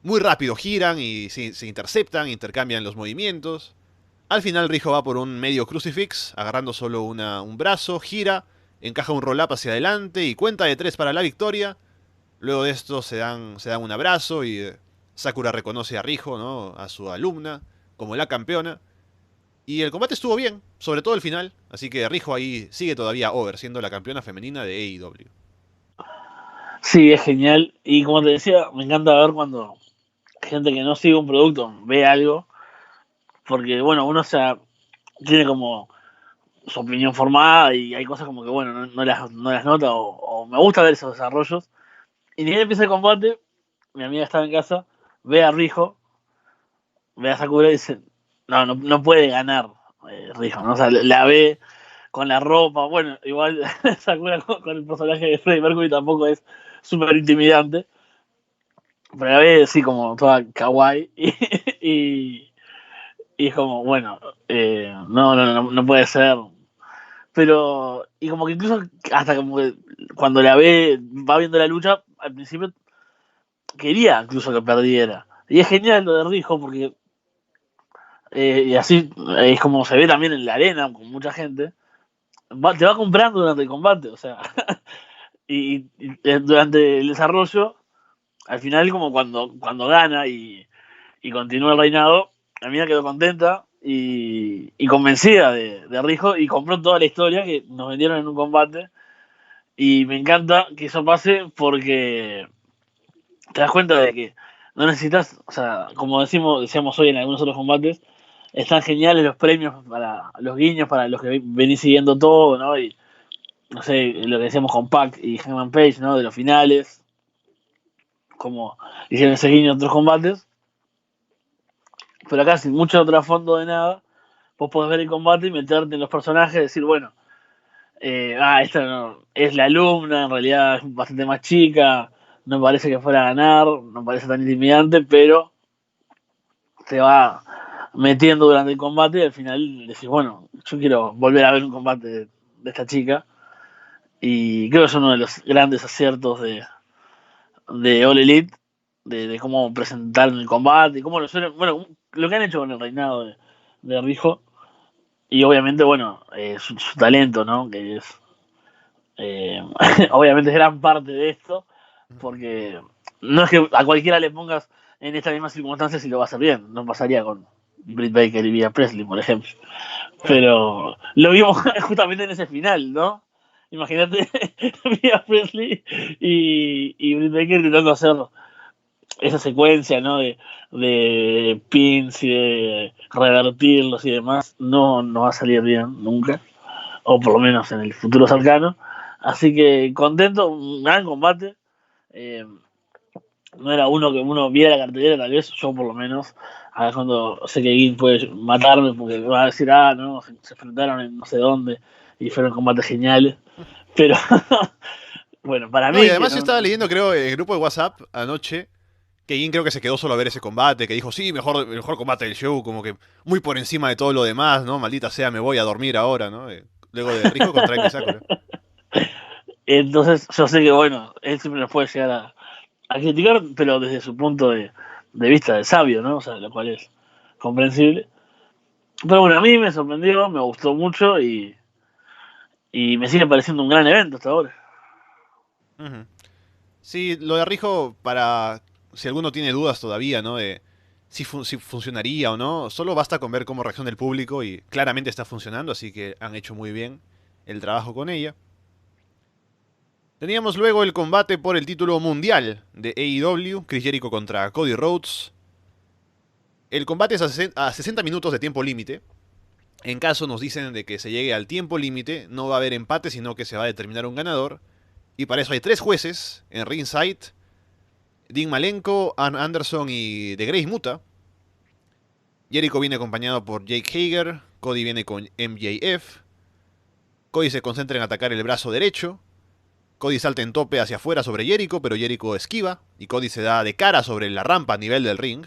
S1: muy rápido giran y se interceptan, intercambian los movimientos. Al final Rijo va por un medio crucifix, agarrando solo un brazo, gira, encaja un roll-up hacia adelante y cuenta de 3 para la victoria. Luego de esto se dan un abrazo y Sakura reconoce a Rijo, ¿no? A su alumna, como la campeona. Y el combate estuvo bien, sobre todo el final, así que Rijo ahí sigue todavía over, siendo la campeona femenina de AEW.
S2: Sí, es genial y como te decía, me encanta ver cuando gente que no sigue un producto ve algo, porque bueno, uno ya tiene como su opinión formada y hay cosas como que bueno, no las nota o me gusta ver esos desarrollos. Y ni bien empieza el combate, mi amiga estaba en casa, ve a Rijo, ve a Sakura y dice, no puede ganar Rijo, ¿no? O sea, la ve con la ropa, bueno, igual Sakura con el personaje de Freddie Mercury tampoco es súper intimidante, pero la ve así como toda kawaii y, y es como, bueno, no puede ser. Pero, y como que incluso hasta como que cuando la ve, va viendo la lucha, al principio quería incluso que perdiera. Y es genial lo de Rijo porque, y así es como se ve también en la arena con mucha gente, te va comprando durante el combate, o sea, y durante el desarrollo, al final como cuando gana y continúa el reinado, la mina quedó contenta y convencida de Rijo y compró toda la historia que nos vendieron en un combate. Y me encanta que eso pase porque te das cuenta de que no necesitas, o sea, como decíamos hoy en algunos otros combates, están geniales los premios para los guiños, para los que venís siguiendo todo, ¿no? Y no sé, lo que decíamos con Pac y Hangman Page, ¿no? De los finales, como hicieron ese guiño en otros combates. Pero acá sin mucho trasfondo de nada, vos podés ver el combate y meterte en los personajes y decir, bueno, esta no, es la alumna, en realidad es bastante más chica, no me parece que fuera a ganar, no me parece tan intimidante, pero te va metiendo durante el combate y al final decís, bueno, yo quiero volver a ver un combate de esta chica. Y creo que es uno de los grandes aciertos de All Elite, de cómo presentar el combate, y cómo bueno, lo que han hecho con el reinado de Rijo, y obviamente, bueno, su talento, ¿no? Que es, eh, obviamente, gran parte de esto, porque no es que a cualquiera le pongas en estas mismas circunstancias y lo va a hacer bien, no pasaría con Britt Baker y Bea Presley, por ejemplo.
S1: Claro.
S2: Pero lo vimos justamente en ese final, ¿no? Imagínate Bea Presley y Britt Baker intentando hacer esa secuencia, ¿no? De pins y de revertirlos y demás. No, no va a salir bien nunca, o por lo menos en el futuro cercano. Así que contento, un gran combate. Eh, no era uno que uno viera la cartelera, tal vez yo por lo menos, a cuando sé que Gin puede matarme porque me va a decir, no, se enfrentaron en no sé dónde y fueron combates geniales. Pero bueno, para
S1: No, y
S2: mí, que
S1: además yo
S2: no,
S1: estaba leyendo, creo, en el grupo de WhatsApp anoche, que Jin creo que se quedó solo a ver ese combate, que dijo, sí, mejor combate del show, como que muy por encima de todo lo demás, ¿no? Maldita sea, me voy a dormir ahora, ¿no? Luego de Rijo contra Emi Sakura.
S2: entonces yo sé que bueno, él siempre nos puede llegar a criticar, pero desde su punto de vista de sabio, ¿no? O sea, lo cual es comprensible. Pero bueno, a mí me sorprendió, me gustó mucho y me sigue pareciendo un gran evento hasta ahora.
S1: Ujú. Sí, lo de Rijo, para si alguno tiene dudas todavía, ¿no? De si funcionaría o no, solo basta con ver cómo reacciona el público y claramente está funcionando, así que han hecho muy bien el trabajo con ella. Teníamos luego el combate por el título mundial de AEW, Chris Jericho contra Cody Rhodes. El combate es a 60 minutos de tiempo límite. En caso nos dicen de que se llegue al tiempo límite, no va a haber empate, sino que se va a determinar un ganador. Y para eso hay tres jueces en ringside: Dean Malenko, Ann Anderson y The Grace Muta. Jericho viene acompañado por Jake Hager, Cody viene con MJF. Cody se concentra en atacar el brazo derecho. Cody salta en tope hacia afuera sobre Jericho, pero Jericho esquiva y Cody se da de cara sobre la rampa a nivel del ring.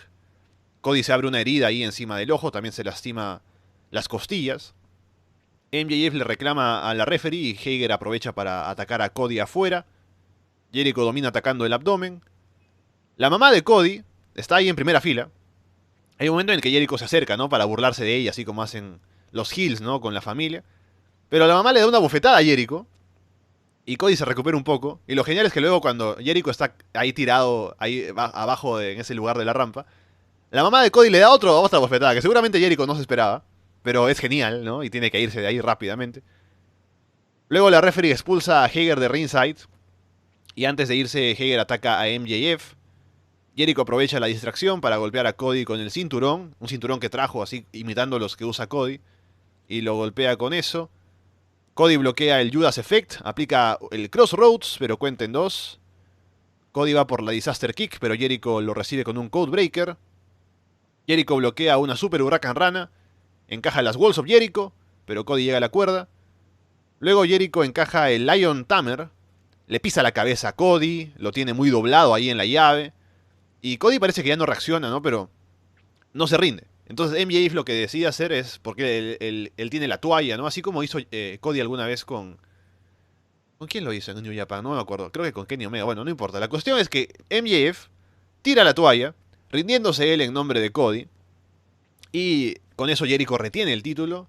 S1: Cody se abre una herida ahí encima del ojo, también se lastima las costillas. MJF le reclama a la referee y Hager aprovecha para atacar a Cody afuera. Jericho domina atacando el abdomen. La mamá de Cody está ahí en primera fila. Hay un momento en el que Jericho se acerca, ¿no? Para burlarse de ella, así como hacen los Hills, ¿no? Con la familia. Pero la mamá le da una bofetada a Jericho. Y Cody se recupera un poco. Y lo genial es que luego cuando Jericho está ahí tirado, ahí abajo en ese lugar de la rampa, la mamá de Cody le da otra bofetada, que seguramente Jericho no se esperaba. Pero es genial, ¿no? Y tiene que irse de ahí rápidamente. Luego la referee expulsa a Hager de ringside. Y antes de irse, Hager ataca a MJF. Jericho aprovecha la distracción para golpear a Cody con el cinturón. Un cinturón que trajo así imitando los que usa Cody. Y lo golpea con eso. Cody bloquea el Judas Effect. Aplica el Crossroads, pero cuenta en dos. Cody va por la Disaster Kick, pero Jericho lo recibe con un Codebreaker. Jericho bloquea una Super Huracán Rana. Encaja las Walls of Jericho, pero Cody llega a la cuerda. Luego Jericho encaja el Lion Tamer. Le pisa la cabeza a Cody. Lo tiene muy doblado ahí en la llave. Y Cody parece que ya no reacciona, ¿no? Pero no se rinde. Entonces MJF lo que decide hacer es, porque él tiene la toalla, ¿no? Así como hizo Cody alguna vez con... ¿Con quién lo hizo en New Japan? No me acuerdo. Creo que con Kenny Omega. Bueno, no importa. La cuestión es que MJF tira la toalla, rindiéndose él en nombre de Cody. Y con eso Jericho retiene el título.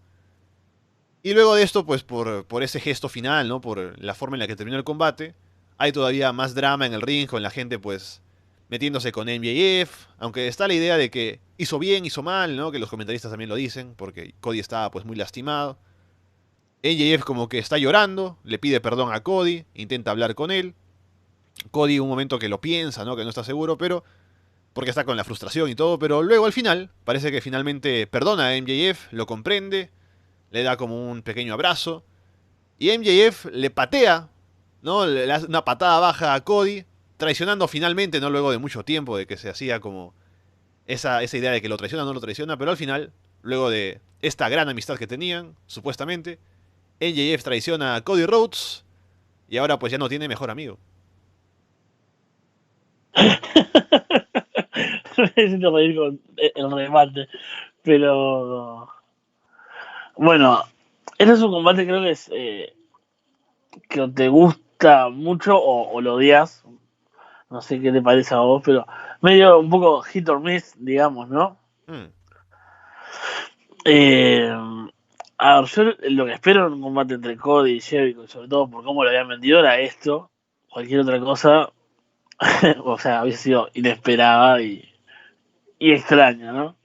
S1: Y luego de esto, pues por ese gesto final, ¿no? Por la forma en la que terminó el combate, hay todavía más drama en el ring, con la gente pues metiéndose con MJF, aunque está la idea de que hizo bien, hizo mal, ¿no? Que los comentaristas también lo dicen, porque Cody estaba pues muy lastimado. MJF como que está llorando, le pide perdón a Cody, intenta hablar con él. Cody un momento que lo piensa, ¿no? Que no está seguro, pero porque está con la frustración y todo, pero luego al final parece que finalmente perdona a MJF, lo comprende, le da como un pequeño abrazo y MJF le patea, ¿no? Le da una patada baja a Cody, traicionando finalmente, no luego de mucho tiempo de que se hacía como esa idea de que lo traiciona o no lo traiciona, pero al final, luego de esta gran amistad que tenían, supuestamente, MJF traiciona a Cody Rhodes y ahora pues ya no tiene mejor amigo.
S2: Necesito reír con el remate. Pero bueno, este es un combate creo que es que te gusta mucho o lo odias. No sé qué te parece a vos, pero medio un poco hit or miss, digamos, ¿no?
S1: Mm,
S2: Eh, a ver, yo lo que espero en un combate entre Cody y Jericho, sobre todo por cómo lo habían vendido, era esto. Cualquier otra cosa, o sea, había sido inesperada y extraña, ¿no?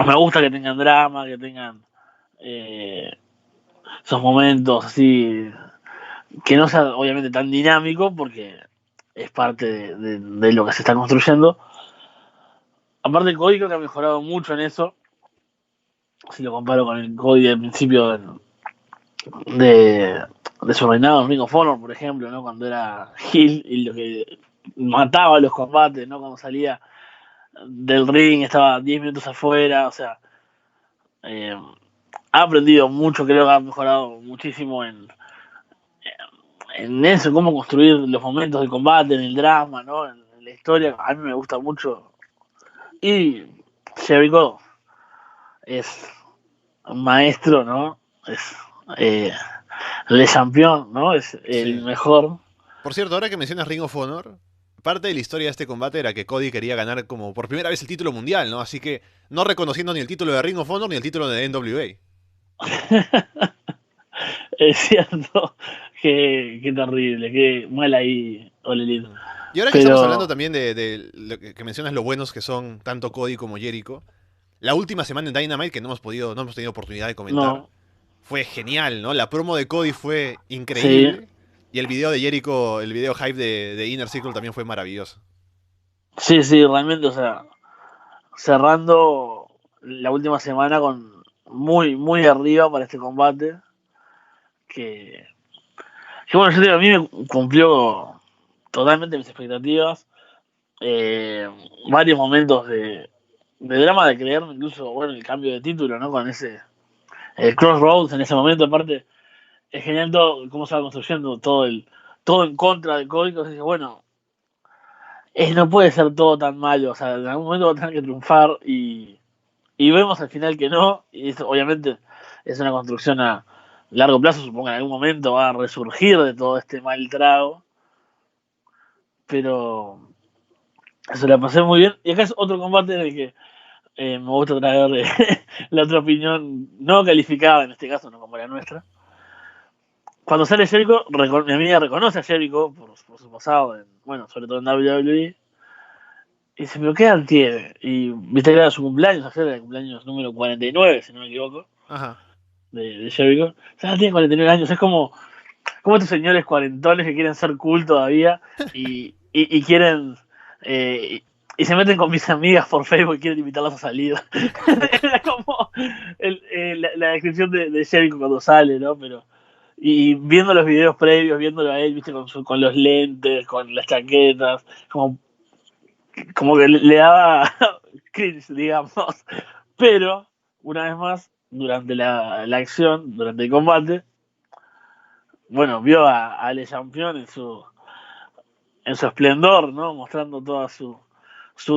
S2: Me gusta que tengan drama, que tengan eh, esos momentos así, que no sea obviamente tan dinámico, porque es parte de lo que se está construyendo. Aparte, Cody creo que ha mejorado mucho en eso, si lo comparo con el Cody del principio de, de su reinado en Ring of Honor, por ejemplo, ¿no? Cuando era Hill y lo que mataba los combates, ¿no? Cuando salía del ring, estaba 10 minutos afuera, o sea, eh, ha aprendido mucho, creo que ha mejorado muchísimo en eso, en cómo construir los momentos del combate, en el drama, ¿no? En la historia, a mí me gusta mucho. Y Jericho es un maestro, ¿no? Es eh, Le Champion, ¿no? Es el
S1: sí.
S2: mejor.
S1: Por cierto, ahora que mencionas Ring of Honor, parte de la historia de este combate era que Cody quería ganar como por primera vez el título mundial, ¿no? Así que no reconociendo ni el título de Ring of Honor ni el título de NWA.
S2: Es cierto, qué terrible, qué mal ahí, Olelito.
S1: Mm. Y ahora que estamos hablando
S2: Pero,
S1: también de lo que mencionas lo buenos que son tanto Cody como Jericho, la última semana en Dynamite que no hemos tenido oportunidad de comentar,
S2: no,
S1: fue genial, ¿no? La promo de Cody fue
S2: sí,
S1: increíble y el video de Jericho, el video hype de Inner Circle también fue maravilloso.
S2: sí, sí, realmente, o sea, cerrando la última semana con muy, muy arriba para este combate, que, que bueno, yo digo, a mí me cumplió totalmente mis expectativas. Eh, Varios momentos de drama de creerme, incluso, bueno, el cambio de título, ¿no? Con ese, el Crossroads en ese momento, aparte, es genial todo, cómo se va construyendo todo en contra del código. Dice, bueno, no puede ser todo tan malo, o sea, en algún momento va a tener que triunfar y vemos al final que no, y eso, obviamente es una construcción a largo plazo, supongo que en algún momento va a resurgir de todo este mal trago, pero eso la pasé muy bien. Y acá es otro combate en el que me gusta traer la otra opinión no calificada, en este caso, no como la nuestra. Cuando sale Jericho, mi amiga reconoce a Jericho por su pasado, bueno, sobre todo en WWE, y dice, pero ¿qué edad tiene? Y viste que era su cumpleaños, ayer era el cumpleaños número 49, si no me equivoco,
S1: Ajá.
S2: de Jericho. O sea, tiene 49 años, es como estos señores cuarentones que quieren ser cool todavía y quieren... y se meten con mis amigas por Facebook y quieren invitarlas a salir. Era como la descripción de Jericho cuando sale, ¿no? Pero y viendo los videos previos, viéndolo a él, viste, con los lentes, con las chaquetas, como que le daba cringe, digamos. Pero, una vez más, durante la acción, durante el combate, bueno, vio a Le Champion en su esplendor, ¿no? Mostrando toda su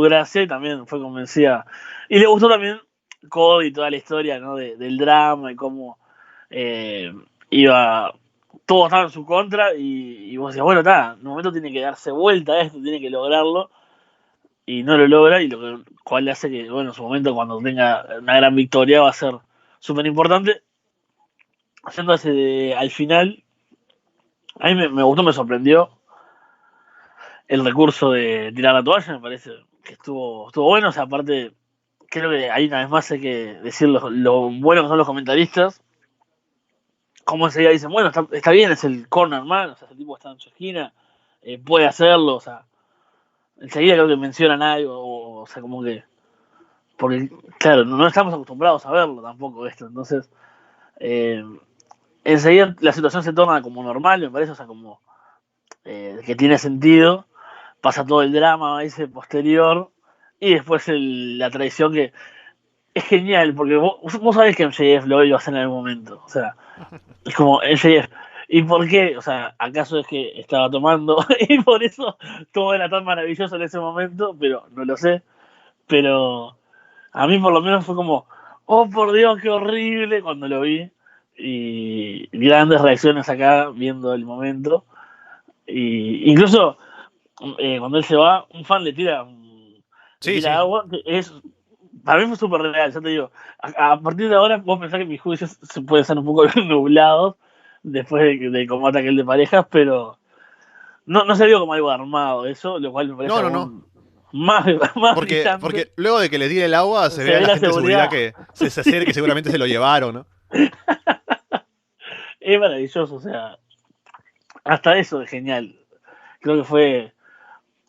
S2: gracia y también fue convencida. Y le gustó también Cody y toda la historia, ¿no? Del drama y cómo eh, iba. Todo estaba en su contra y vos decías, bueno, está, en un momento tiene que darse vuelta a esto, tiene que lograrlo y no lo logra y lo cual le hace que, bueno, en su momento cuando tenga una gran victoria va a ser súper importante. Haciéndose al final, a mí me gustó, me sorprendió el recurso de tirar la toalla, me parece que estuvo bueno, o sea, aparte, creo que ahí una vez más hay que decir lo bueno que son los comentaristas, como enseguida dicen, bueno, está bien, es el corner man, o sea, ese tipo está en su esquina, puede hacerlo, o sea, enseguida creo que mencionan algo, o sea, como que, porque, claro, no estamos acostumbrados a verlo tampoco esto, entonces, eh, enseguida la situación se torna como normal, me parece, o sea, como que tiene sentido, pasa todo el drama ese posterior, y después la traición que es genial, porque vos sabés que MJF lo iba a hacer en algún momento, o sea, es como MJF. ¿Y por qué? O sea, ¿acaso es que estaba tomando y por eso todo era tan maravilloso en ese momento? Pero no lo sé. Pero a mí por lo menos fue como, oh por Dios, qué horrible cuando lo vi. Y grandes reacciones acá viendo el momento. Y incluso cuando él se va, un fan le
S1: Sí,
S2: tira
S1: sí.
S2: agua, que es, para mí fue súper real, ya te digo. A partir de ahora vos pensás que mis juicios se pueden ser un poco nublados después del combate aquel de parejas, pero no se vio como algo armado eso, lo cual me parece
S1: No, no, no.
S2: aún más, más brillante.
S1: Porque luego de que le tire el agua, se
S2: Se
S1: ve a
S2: ve
S1: la
S2: la
S1: gente de seguridad
S2: seguridad.
S1: que se acerca y seguramente se lo llevaron, ¿no?
S2: Es maravilloso, o sea, hasta eso es genial. Creo que fue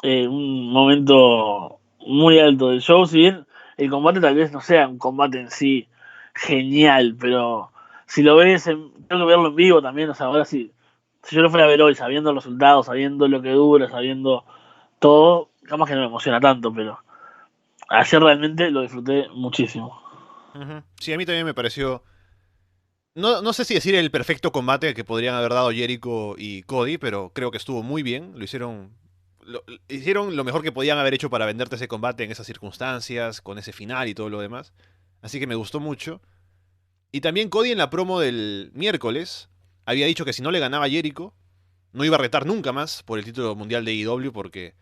S2: un momento muy alto del show, si bien el combate tal vez no sea un combate en sí genial, pero si lo ves, tengo que verlo en vivo también, o sea, ahora si yo lo fuera a ver hoy, sabiendo los resultados, sabiendo lo que dura, sabiendo todo, capaz que no me emociona tanto, pero ayer realmente lo disfruté muchísimo.
S1: Ujú. Sí, a mí también me pareció. No sé si decir el perfecto combate que podrían haber dado Jericho y Cody, pero creo que estuvo muy bien. Hicieron lo mejor que podían haber hecho para venderte ese combate en esas circunstancias, con ese final y todo lo demás. Así que me gustó mucho. Y también Cody en la promo del miércoles había dicho que si no le ganaba a Jericho, no iba a retar nunca más por el título mundial de AEW porque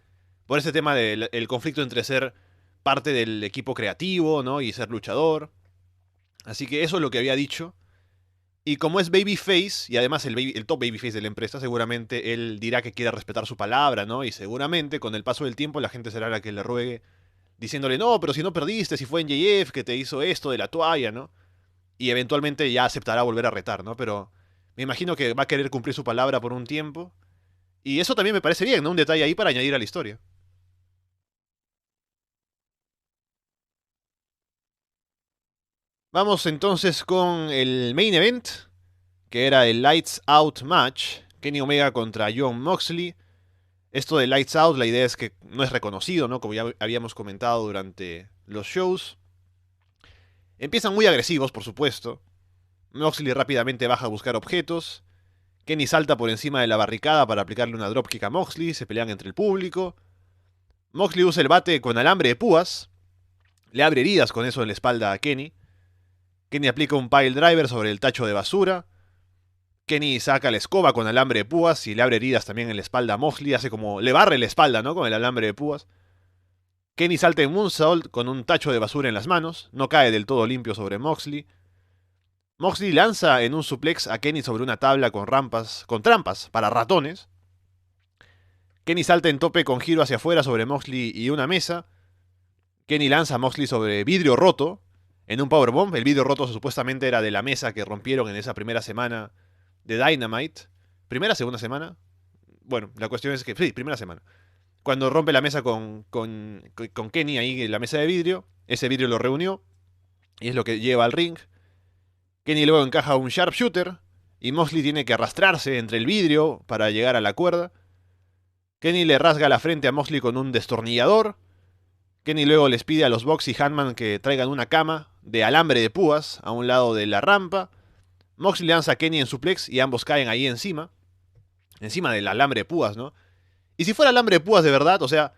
S1: por ese tema del el conflicto entre ser parte del equipo creativo, ¿no? Y ser luchador. Así que eso es lo que había dicho. Y como es babyface, y además el top babyface de la empresa, seguramente él dirá que quiere respetar su palabra, ¿no? Y seguramente con el paso del tiempo la gente será la que le ruegue, diciéndole, no, pero si no perdiste, si fue en JF que te hizo esto de la toalla, ¿no? Y eventualmente ya aceptará volver a retar, ¿no? Pero me imagino que va a querer cumplir su palabra por un tiempo. Y eso también me parece bien, ¿no? Un detalle ahí para añadir a la historia. Vamos entonces con el main event, que era el Lights Out Match. Kenny Omega contra Jon Moxley. Esto de Lights Out, la idea es que no es reconocido, ¿no? Como ya habíamos comentado durante los shows. Empiezan muy agresivos, por supuesto. Moxley rápidamente baja a buscar objetos. Kenny salta por encima de la barricada para aplicarle una dropkick a Moxley. Se pelean entre el público. Moxley usa el bate con alambre de púas. Le abre heridas con eso en la espalda a Kenny. Kenny aplica un pile driver sobre el tacho de basura. Kenny saca la escoba con alambre de púas y le abre heridas también en la espalda a Moxley. Hace como. Le barre la espalda, ¿no? Con el alambre de púas. Kenny salta en Moonsault con un tacho de basura en las manos. No cae del todo limpio sobre Moxley. Moxley lanza en un suplex a Kenny sobre una tabla con trampas para ratones. Kenny salta en tope con giro hacia afuera sobre Moxley y una mesa. Kenny lanza a Moxley sobre vidrio roto en un powerbomb. El vidrio roto supuestamente era de la mesa que rompieron en esa primera semana de Dynamite. ¿Primera, segunda semana? Bueno, la cuestión es que sí, primera semana. Cuando rompe la mesa con Kenny ahí en la mesa de vidrio, ese vidrio lo reunió y es lo que lleva al ring. Kenny luego encaja un sharpshooter y Moxley tiene que arrastrarse entre el vidrio para llegar a la cuerda. Kenny le rasga la frente a Moxley con un destornillador. Kenny luego les pide a los Bucks y Hanman que traigan una cama de alambre de púas a un lado de la rampa. Moxley lanza a Kenny en suplex y ambos caen ahí encima del alambre de púas, ¿no? Y si fuera alambre de púas de verdad, o sea,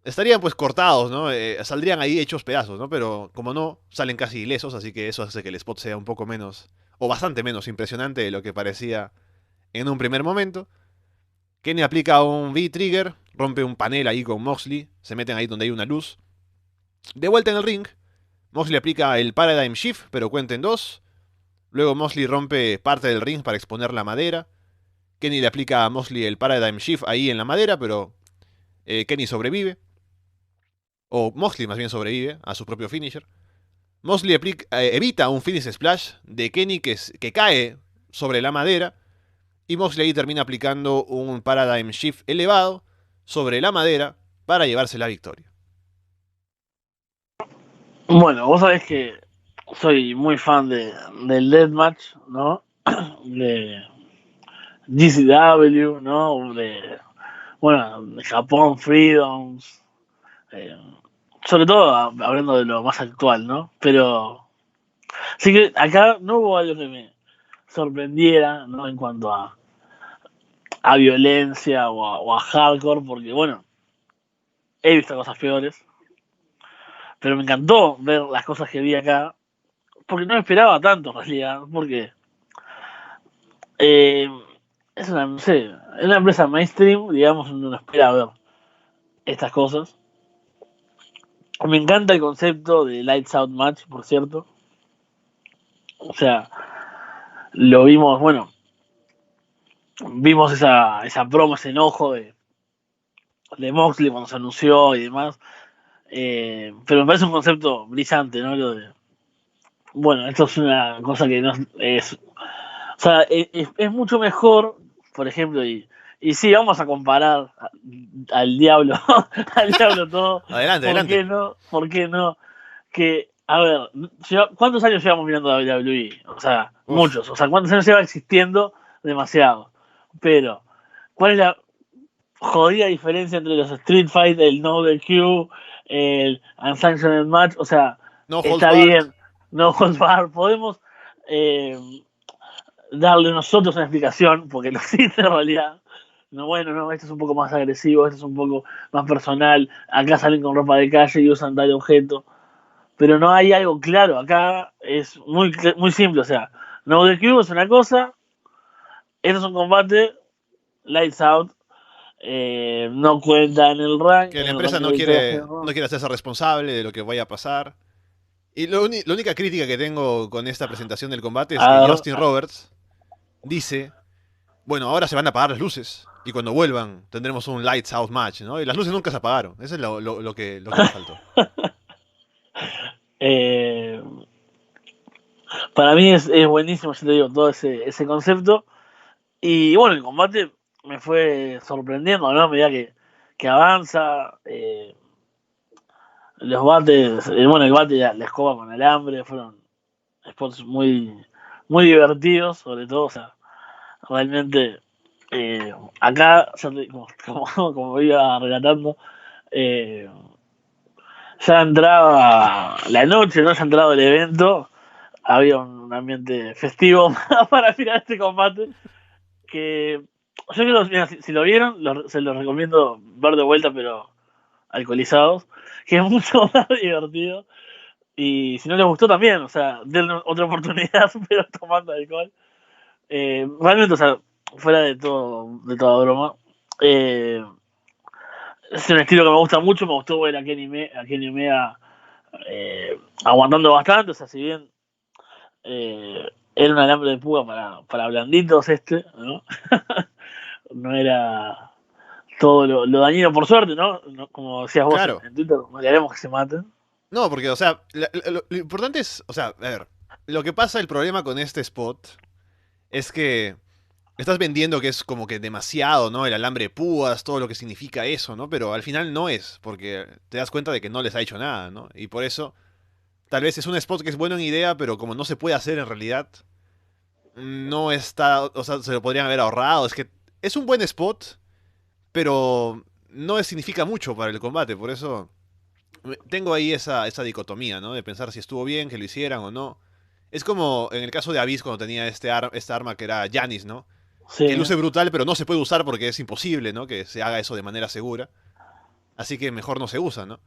S1: estarían pues cortados, ¿no? Saldrían ahí hechos pedazos, ¿no? Pero como no, salen casi ilesos, así que eso hace que el spot sea un poco menos, o bastante menos impresionante de lo que parecía en un primer momento. Kenny aplica un V-Trigger, rompe un panel ahí con Moxley, se meten ahí donde hay una luz. De vuelta en el ring, Moxley aplica el Paradigm Shift, pero cuenta en dos. Luego Moxley rompe parte del ring para exponer la madera. Kenny le aplica a Moxley el Paradigm Shift ahí en la madera, pero Kenny sobrevive. O Moxley más bien sobrevive a su propio finisher. Moxley evita un finish splash de Kenny que cae sobre la madera. Y Moxley ahí termina aplicando un Paradigm Shift elevado sobre la madera para llevarse la victoria.
S2: Bueno, vos sabés que soy muy fan del Deathmatch, ¿no? De GCW, ¿no? bueno, Japón, Freedoms, eh, sobre todo hablando de lo más actual, ¿no? Pero sí que acá no hubo algo que me sorprendiera, ¿no? En cuanto a violencia o a hardcore, porque bueno, he visto cosas peores, pero me encantó ver las cosas que vi acá, porque no me esperaba tanto en realidad, porque eh, es una, no sé, es una empresa mainstream, digamos, no espera ver estas cosas. Me encanta el concepto de Lights Out Match, por cierto. O sea, lo vimos, bueno, vimos esa promo, ese enojo de Moxley cuando se anunció y demás. Pero me parece un concepto brillante, ¿no? Lo de, bueno, esto es una cosa que no es. O sea, es mucho mejor, por ejemplo, y sí, vamos a comparar al diablo, al diablo todo.
S1: Adelante,
S2: ¿Por qué
S1: adelante.
S2: no? ¿Por qué no? Que, a ver, ¿cuántos años llevamos mirando WWE? O sea,
S1: Uf,
S2: muchos. O sea, ¿cuántos años lleva existiendo? Demasiado. Pero, ¿cuál es la jodida diferencia entre los Street Fight, el No DQ, el Unsanctioned Match? O sea,
S1: no holds
S2: está
S1: barred.
S2: bien, no holds barred. Podemos eh, darle nosotros una explicación, porque lo existe en realidad. No, bueno, no, esto es un poco más agresivo, esto es un poco más personal. Acá salen con ropa de calle y usan tal objeto, pero no hay algo claro. Acá es muy simple, o sea, no de Cube es una cosa, esto es un combate, lights out, no cuenta
S1: Que la
S2: en el
S1: empresa
S2: ranking de victorias en el
S1: no
S2: round.
S1: quiere hacerse responsable de lo que vaya a pasar. Y la única crítica que tengo con esta presentación del combate es
S2: A
S1: que
S2: ver,
S1: Justin Roberts dice, bueno, ahora se van a apagar las luces. Y cuando vuelvan tendremos un Lights Out match, ¿no? Y las luces nunca se apagaron. Eso es lo que le faltó.
S2: eh, para mí es buenísimo, yo te digo, todo ese concepto. Y bueno, el combate me fue sorprendiendo, ¿no? A medida que avanza, los bates, bueno, el bate y la escoba con alambre fueron spots muy divertidos, sobre todo, o sea, realmente acá, como iba relatando, eh, ya entraba la noche, ¿no? Ya entraba el evento, había un ambiente festivo para mirar este combate, que yo creo, mira, si lo vieron, se los recomiendo ver de vuelta, pero alcoholizados, que es mucho más divertido. Y si no les gustó también, o sea, denle otra oportunidad, pero tomando alcohol. Realmente, o sea, fuera de toda broma, eh, es un estilo que me gusta mucho. Me gustó ver a Kenny Omega aguantando bastante. O sea, si bien era un alambre de púa para blanditos ¿no? No era todo lo dañino por suerte, ¿no? Como decías vos
S1: Claro.
S2: en Twitter, no le haremos que se maten.
S1: No, porque, o sea, lo importante es, o sea, a ver, lo que pasa, el problema con este spot es que estás vendiendo que es como que demasiado, ¿no? El alambre de púas, todo lo que significa eso, ¿no? Pero al final no es, porque te das cuenta de que no les ha hecho nada, ¿no? Y por eso, tal vez es un spot que es bueno en idea, pero como no se puede hacer en realidad, no está, o sea, se lo podrían haber ahorrado. Es que es un buen spot, pero no significa mucho para el combate, por eso tengo ahí esa dicotomía, ¿no? De pensar si estuvo bien que lo hicieran o no. Es como en el caso de Abyss cuando tenía esta arma que era Janis, ¿no? Que
S2: Sí,
S1: luce brutal, pero no se puede usar porque es imposible, ¿no? Que se haga eso de manera segura. Así que mejor no se usa, ¿no?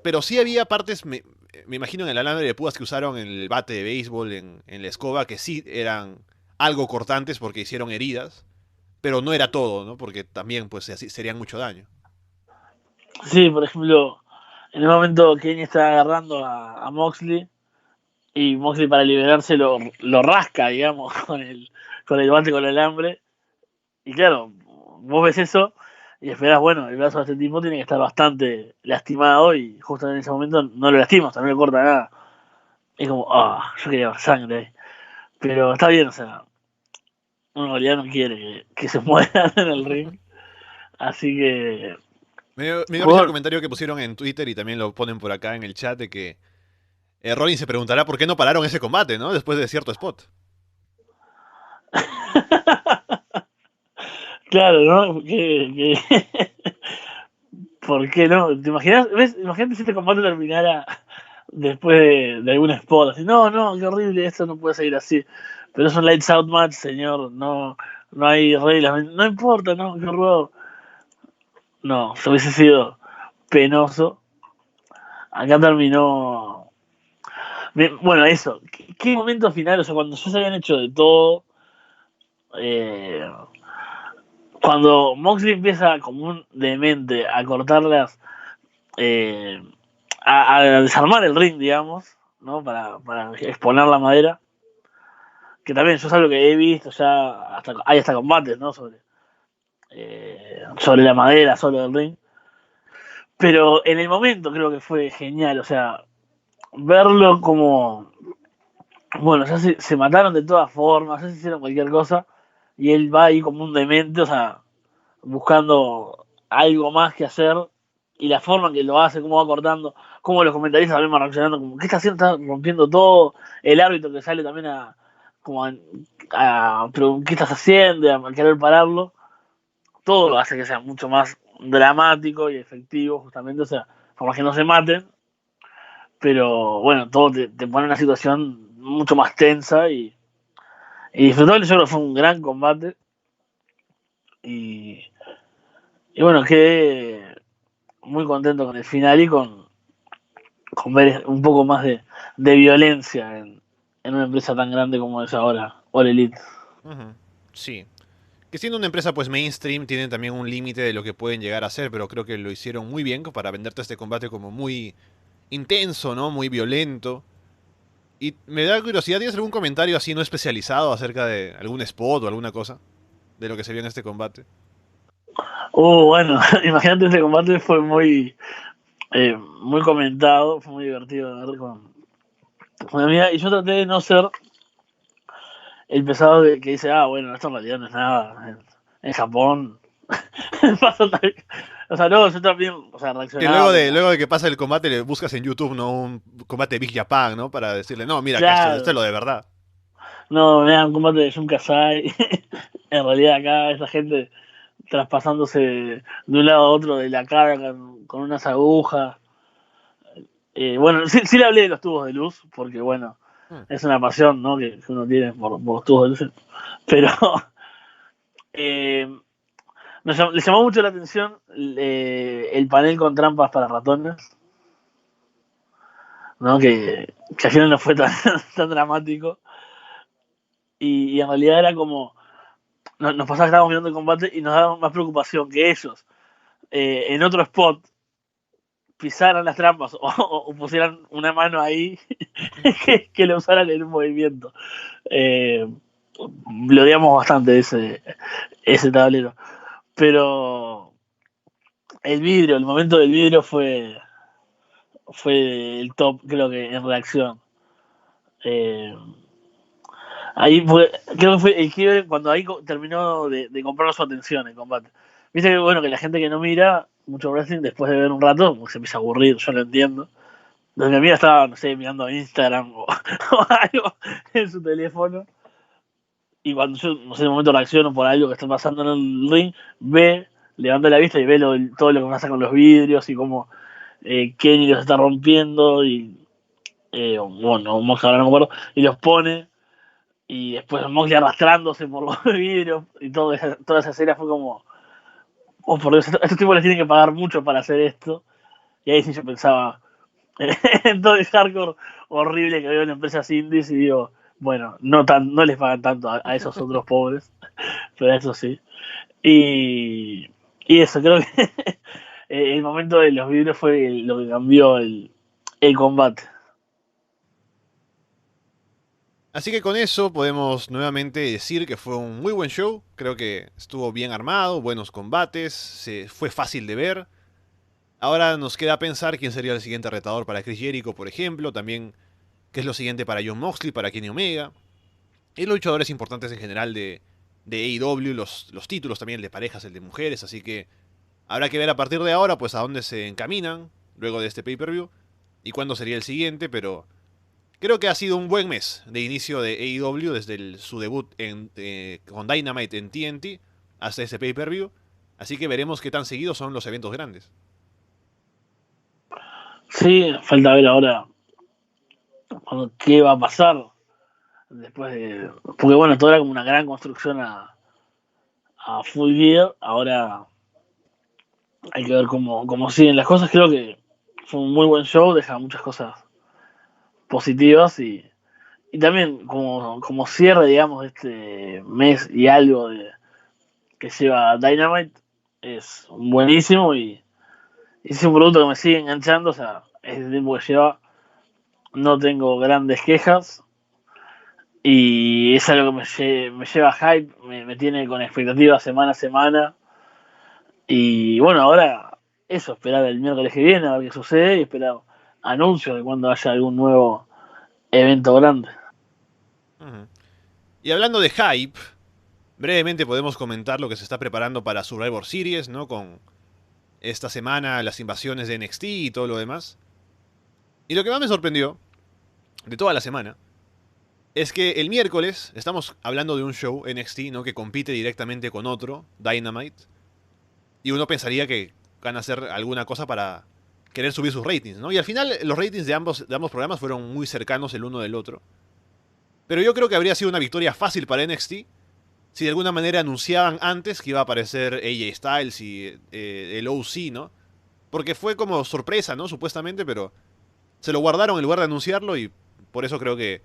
S1: Pero sí había partes, me imagino en el alambre de púas que usaron en el bate de béisbol, en la escoba, que sí eran algo cortantes porque hicieron heridas, pero no era todo, ¿no? Porque también, pues, así serían mucho daño.
S2: sí, por ejemplo, en el momento que Kenny está agarrando a Moxley y Moxley para liberarse lo rasca, digamos, con el bate con el alambre. Y claro, vos ves eso y esperás, bueno, el brazo de este tipo tiene que estar bastante lastimado y justo en ese momento no lo lastima, o sea, no le corta nada. Es como, ah, yo quería ver sangre ahí. Pero está bien, o sea, uno en realidad no quiere que se mueran en el ring. Así que,
S1: Me dio risa el
S2: bueno,
S1: comentario que pusieron en Twitter y también lo ponen por acá en el chat de que Rollins se preguntará por qué no pararon ese combate, ¿no? Después de cierto spot.
S2: Claro, ¿no? ¿Por qué no? ¿Te imaginas? ¿Ves? Imagínate si este combate terminara después de algún spot. Así, no, no, qué horrible, esto no puede seguir así. Pero es un lights out match, señor. No, no hay reglas. No importa, no, qué horror. No, se hubiese sido penoso. Acá terminó. Bueno, eso. ¿Qué momento final? O sea, cuando ya se habían hecho de todo. Eh, Cuando Moxley empieza como un demente a cortarlas. Eh, a desarmar el ring, digamos, ¿no? Para exponer la madera. Que también yo es algo que he visto ya. Hay hasta combates, ¿no? Sobre la madera, sobre el ring. Pero en el momento creo que fue genial. O sea, verlo como bueno, ya se mataron de todas formas, ya se hicieron cualquier cosa, y él va ahí como un demente, o sea, buscando algo más que hacer, y la forma en que lo hace, cómo va cortando, cómo los comentaristas también van reaccionando, como, ¿qué está haciendo? Está rompiendo todo, el árbitro que sale también como pero, ¿qué estás haciendo? A querer pararlo, todo lo hace que sea mucho más dramático y efectivo, justamente, o sea, por más que no se maten, pero bueno, todo te pone en una situación mucho más tensa y disfrutable. Yo creo que fue un gran combate. Y, y bueno, quedé muy contento con el final y con ver un poco más de violencia en una empresa tan grande como es ahora, All Elite.
S1: Ujú. Sí. Que siendo una empresa pues mainstream tienen también un límite de lo que pueden llegar a hacer, pero creo que lo hicieron muy bien para venderte este combate como muy intenso, ¿no? Muy violento. Y me da curiosidad, ¿tienes algún comentario así no especializado acerca de algún spot o alguna cosa de lo que se vio en este combate?
S2: Bueno, imagínate, este combate fue muy comentado, fue muy divertido de ver con mi amiga. Y yo traté de no ser el pesado que dice, bueno, esto en realidad no es nada. En Japón pasa tal. O sea, no, yo también, o sea,
S1: Que
S2: reaccionaba como,
S1: luego de que pasa el combate le buscas en YouTube, ¿no? Un combate Big Japan, ¿no? Para decirle, no, mira, acá esto es
S2: claro,
S1: lo de verdad.
S2: no, me dan combate de Jun Kasai. En realidad acá esa gente traspasándose de un lado a otro de la cara con unas agujas. Bueno, sí le hablé de los tubos de luz, porque bueno,
S1: Mm.
S2: es una pasión, ¿no? Que uno tiene por los tubos de luz. Pero eh, le llamó mucho la atención el panel con trampas para ratones, ¿no? Que al final no fue tan, tan dramático. Y en realidad era como, nos pasaba que estábamos viendo el combate y nos daba más preocupación que ellos. En otro spot pisaran las trampas o pusieran una mano ahí que lo usaran en un movimiento. Eh, lo odiamos bastante ese tablero. Pero el momento del vidrio fue el top, creo que en reacción. Eh, Ahí fue, creo que fue el quiebre cuando ahí terminó de comprar su atención el combate. Viste que bueno, que la gente que no mira mucho wrestling después de ver un rato, como que se empieza a aburrir, yo lo entiendo. Donde mi amiga estaba, no sé, mirando Instagram o algo en su teléfono. Y cuando yo, no sé, en un momento reacciono por algo que está pasando en el ring, levanta la vista y ve todo lo que pasa con los vidrios y cómo Kenny los está rompiendo y, bueno, Mox ahora no me acuerdo, y los pone y después Moxley arrastrándose por los vidrios y toda esa escena fue como, oh por Dios, estos tipos les tienen que pagar mucho para hacer esto. Y ahí sí yo pensaba en todo el hardcore horrible que veo en empresas indies y digo, bueno, no les pagan tanto a esos otros pobres, pero a eso sí. Y, y eso, creo que el momento de los vidrios fue lo que cambió el combate.
S1: Así que con eso podemos nuevamente decir que fue un muy buen show. Creo que estuvo bien armado, buenos combates, fue fácil de ver. Ahora nos queda pensar quién sería el siguiente retador para Chris Jericho, por ejemplo. También qué es lo siguiente para Jon Moxley, para Kenny Omega. Y los luchadores importantes en general de AEW, los títulos también, el de parejas, el de mujeres. Así que habrá que ver a partir de ahora pues a dónde se encaminan luego de este pay-per-view y cuándo sería el siguiente, pero creo que ha sido un buen mes de inicio de AEW desde su debut con Dynamite en TNT. hasta ese pay-per-view. Así que veremos qué tan seguidos son los eventos grandes.
S2: Sí, falta ver ahora qué va a pasar después de. Porque bueno, todo era como una gran construcción a Full Gear. Ahora hay que ver cómo siguen las cosas. Creo que fue un muy buen show, deja muchas cosas positivas y también como cierre, digamos, de este mes y algo que lleva Dynamite es buenísimo y es un producto que me sigue enganchando. O sea, es el tiempo que lleva, no tengo grandes quejas y es algo que me lleva hype, me tiene con expectativas semana a semana. Y bueno, ahora eso, esperar el miércoles que viene a ver qué sucede y esperar anuncios de cuando haya algún nuevo evento grande.
S1: Ujú. Y hablando de hype, brevemente podemos comentar lo que se está preparando para Survivor Series, ¿no? Con esta semana las invasiones de NXT y todo lo demás. Y lo que más me sorprendió de toda la semana es que el miércoles estamos hablando de un show NXT, ¿no? Que compite directamente con otro, Dynamite. Y uno pensaría que van a hacer alguna cosa para querer subir sus ratings, ¿no? Y al final los ratings de ambos programas fueron muy cercanos el uno del otro. Pero yo creo que habría sido una victoria fácil para NXT si de alguna manera anunciaban antes que iba a aparecer AJ Styles y el OC, ¿no? Porque fue como sorpresa, ¿no? Supuestamente, pero se lo guardaron en lugar de anunciarlo y por eso creo que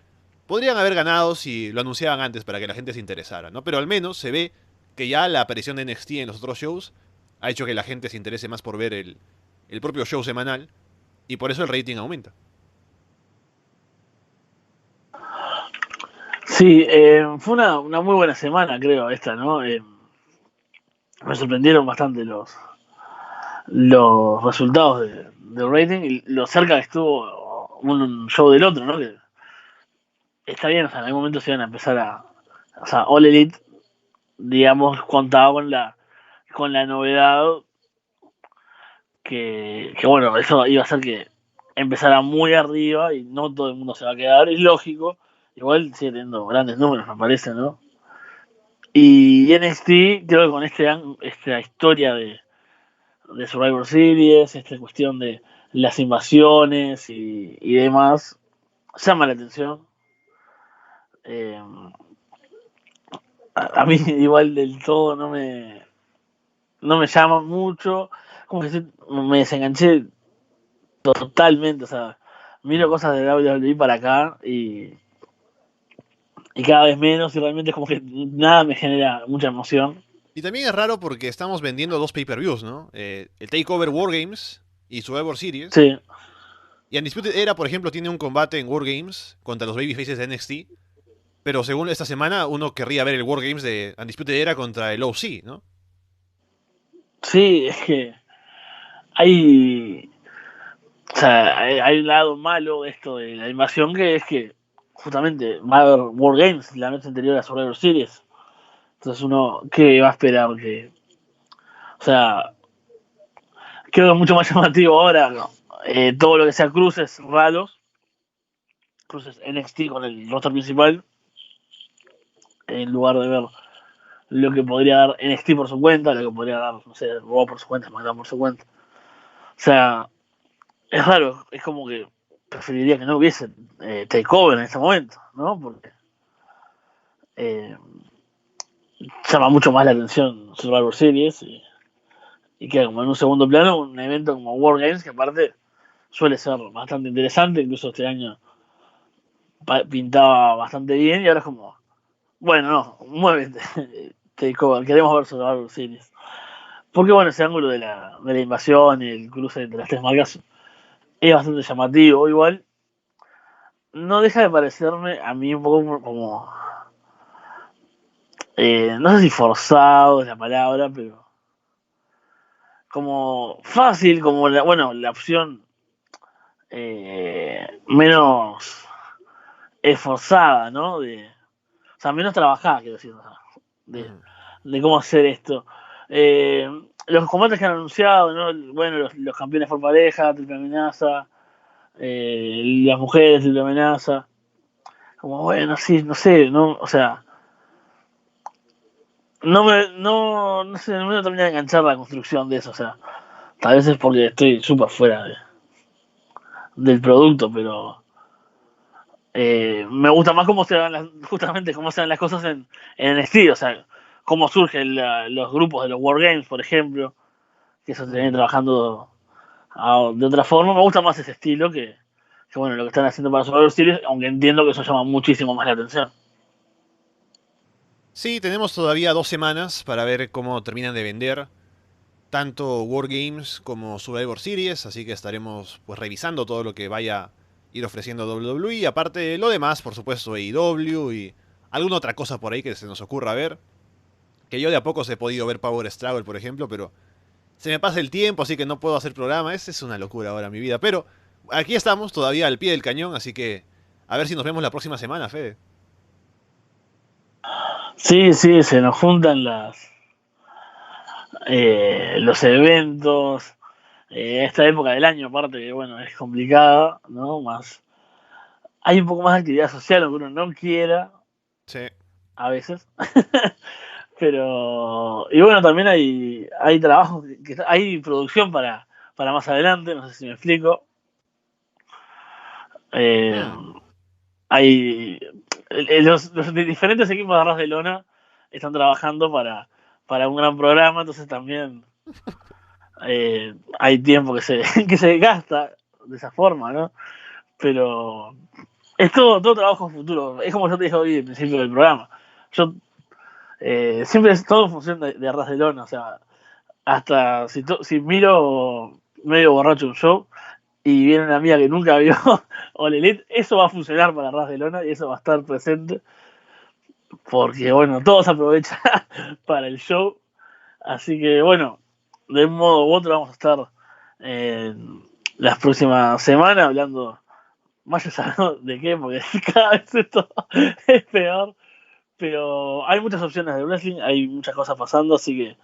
S1: podrían haber ganado si lo anunciaban antes para que la gente se interesara, ¿no? Pero al menos se ve que ya la aparición de NXT en los otros shows ha hecho que la gente se interese más por ver el propio show semanal y por eso el rating aumenta.
S2: Sí, fue una muy buena semana, creo, esta, ¿no? Me sorprendieron bastante los resultados del rating y lo cerca que estuvo un show del otro, ¿no? Que está bien, o sea, en algún momento se iban a empezar o sea, All Elite, digamos, contaba con la novedad que bueno, eso iba a hacer que empezara muy arriba y no todo el mundo se va a quedar, es lógico. Igual sigue teniendo grandes números, me parece, ¿no? Y NXT, creo que con esta historia de Survivor Series, esta cuestión de las invasiones y demás, llama la atención. Eh, a mí igual del todo no me llama mucho, como que me desenganché totalmente, o sea, miro
S1: Mm.
S2: cosas de WWE para acá y cada vez menos y realmente es como que nada me genera mucha emoción.
S1: Y también es raro porque estamos vendiendo dos pay-per-views, ¿no? El Takeover Wargames y Survivor Series.
S2: Sí,
S1: Y Undisputed Era, por ejemplo, tiene un combate en Wargames contra los Babyfaces de NXT. Pero según esta semana, uno querría ver el Wargames de Undisputed Era contra el OC, ¿no?
S2: sí, es que hay, o sea, hay un lado malo de esto de la invasión que es que justamente va a haber War Games la noche anterior a Survivor Series. Entonces uno, ¿qué va a esperar? O sea, creo que es mucho más llamativo ahora, ¿no? Todo lo que sea cruces raros, cruces NXT con el roster principal, en lugar de ver lo que podría dar NXT por su cuenta, lo que podría dar, no sé, Raw por su cuenta, SmackDown por su cuenta. O sea, es raro, es como que preferiría que no hubiese takeover en este momento, ¿no? Porque eh, llama mucho más la atención Survivor Series y queda como en un segundo plano un evento como War Games que aparte suele ser bastante interesante, incluso este año pintaba bastante bien y ahora es como, bueno, no, muévete, takeover, queremos ver Survivor Series. Porque bueno, ese ángulo de la invasión y el cruce entre las tres marcas es bastante llamativo igual. No deja de parecerme a mí un poco como no sé si forzado es la palabra, pero como fácil, como la opción menos esforzada, ¿no? O sea, menos trabajada, quiero decir, ¿no? de,
S1: Ujú.
S2: de cómo hacer esto. Eh, los combates que han anunciado, ¿no? Bueno, los campeones por pareja, triple amenaza, las mujeres, triple amenaza. Como, bueno, sí, no sé, ¿no? O sea, no sé, no me termina de enganchar la construcción de eso, o sea, tal vez es porque estoy súper fuera del producto, pero me gusta más cómo se dan justamente cómo se dan las cosas en NXT, o sea, cómo surgen los grupos de los Wargames, por ejemplo, que eso se viene
S1: Mm.
S2: trabajando de otra forma. Me gusta más ese estilo que bueno, lo que están haciendo para Survivor Series, aunque entiendo que eso llama muchísimo más la atención.
S1: Sí, tenemos todavía 2 semanas para ver cómo terminan de vender tanto Wargames como Survivor Series, así que estaremos pues revisando todo lo que vaya a ir ofreciendo WWE, aparte de lo demás, por supuesto, AEW y alguna otra cosa por ahí que se nos ocurra ver, que yo de a poco he podido ver Power Struggle, por ejemplo, pero se me pasa el tiempo, así que no puedo hacer programa, es una locura ahora mi vida, pero aquí estamos todavía al pie del cañón, así que a ver si nos vemos la próxima semana, Fede.
S2: Sí, sí, se nos juntan los eventos, esta época del año, aparte que bueno, es complicada, ¿no? Más, hay un poco más de actividad social, aunque uno no quiera,
S1: Sí.
S2: a veces. Pero, y bueno, también hay trabajo, hay producción para más adelante, no sé si me explico. Eh,
S1: Mm.
S2: hay los diferentes equipos de Arras de Lona están trabajando para un gran programa, entonces también hay tiempo que se gasta de esa forma, ¿no? Pero es todo trabajo futuro. Es como yo te dije hoy al principio del programa. Yo siempre es todo en función de Arras de Lona, o sea, hasta si miro medio borracho un show y viene una amiga que nunca vio All Elite, eso va a funcionar para Ras de Lona y eso va a estar presente porque, bueno, todo se aprovecha para el show. Así que, bueno, de un modo u otro vamos a estar las próximas semanas hablando, más allá de qué, porque cada vez esto es peor. Pero hay muchas opciones de wrestling, hay muchas cosas pasando, así que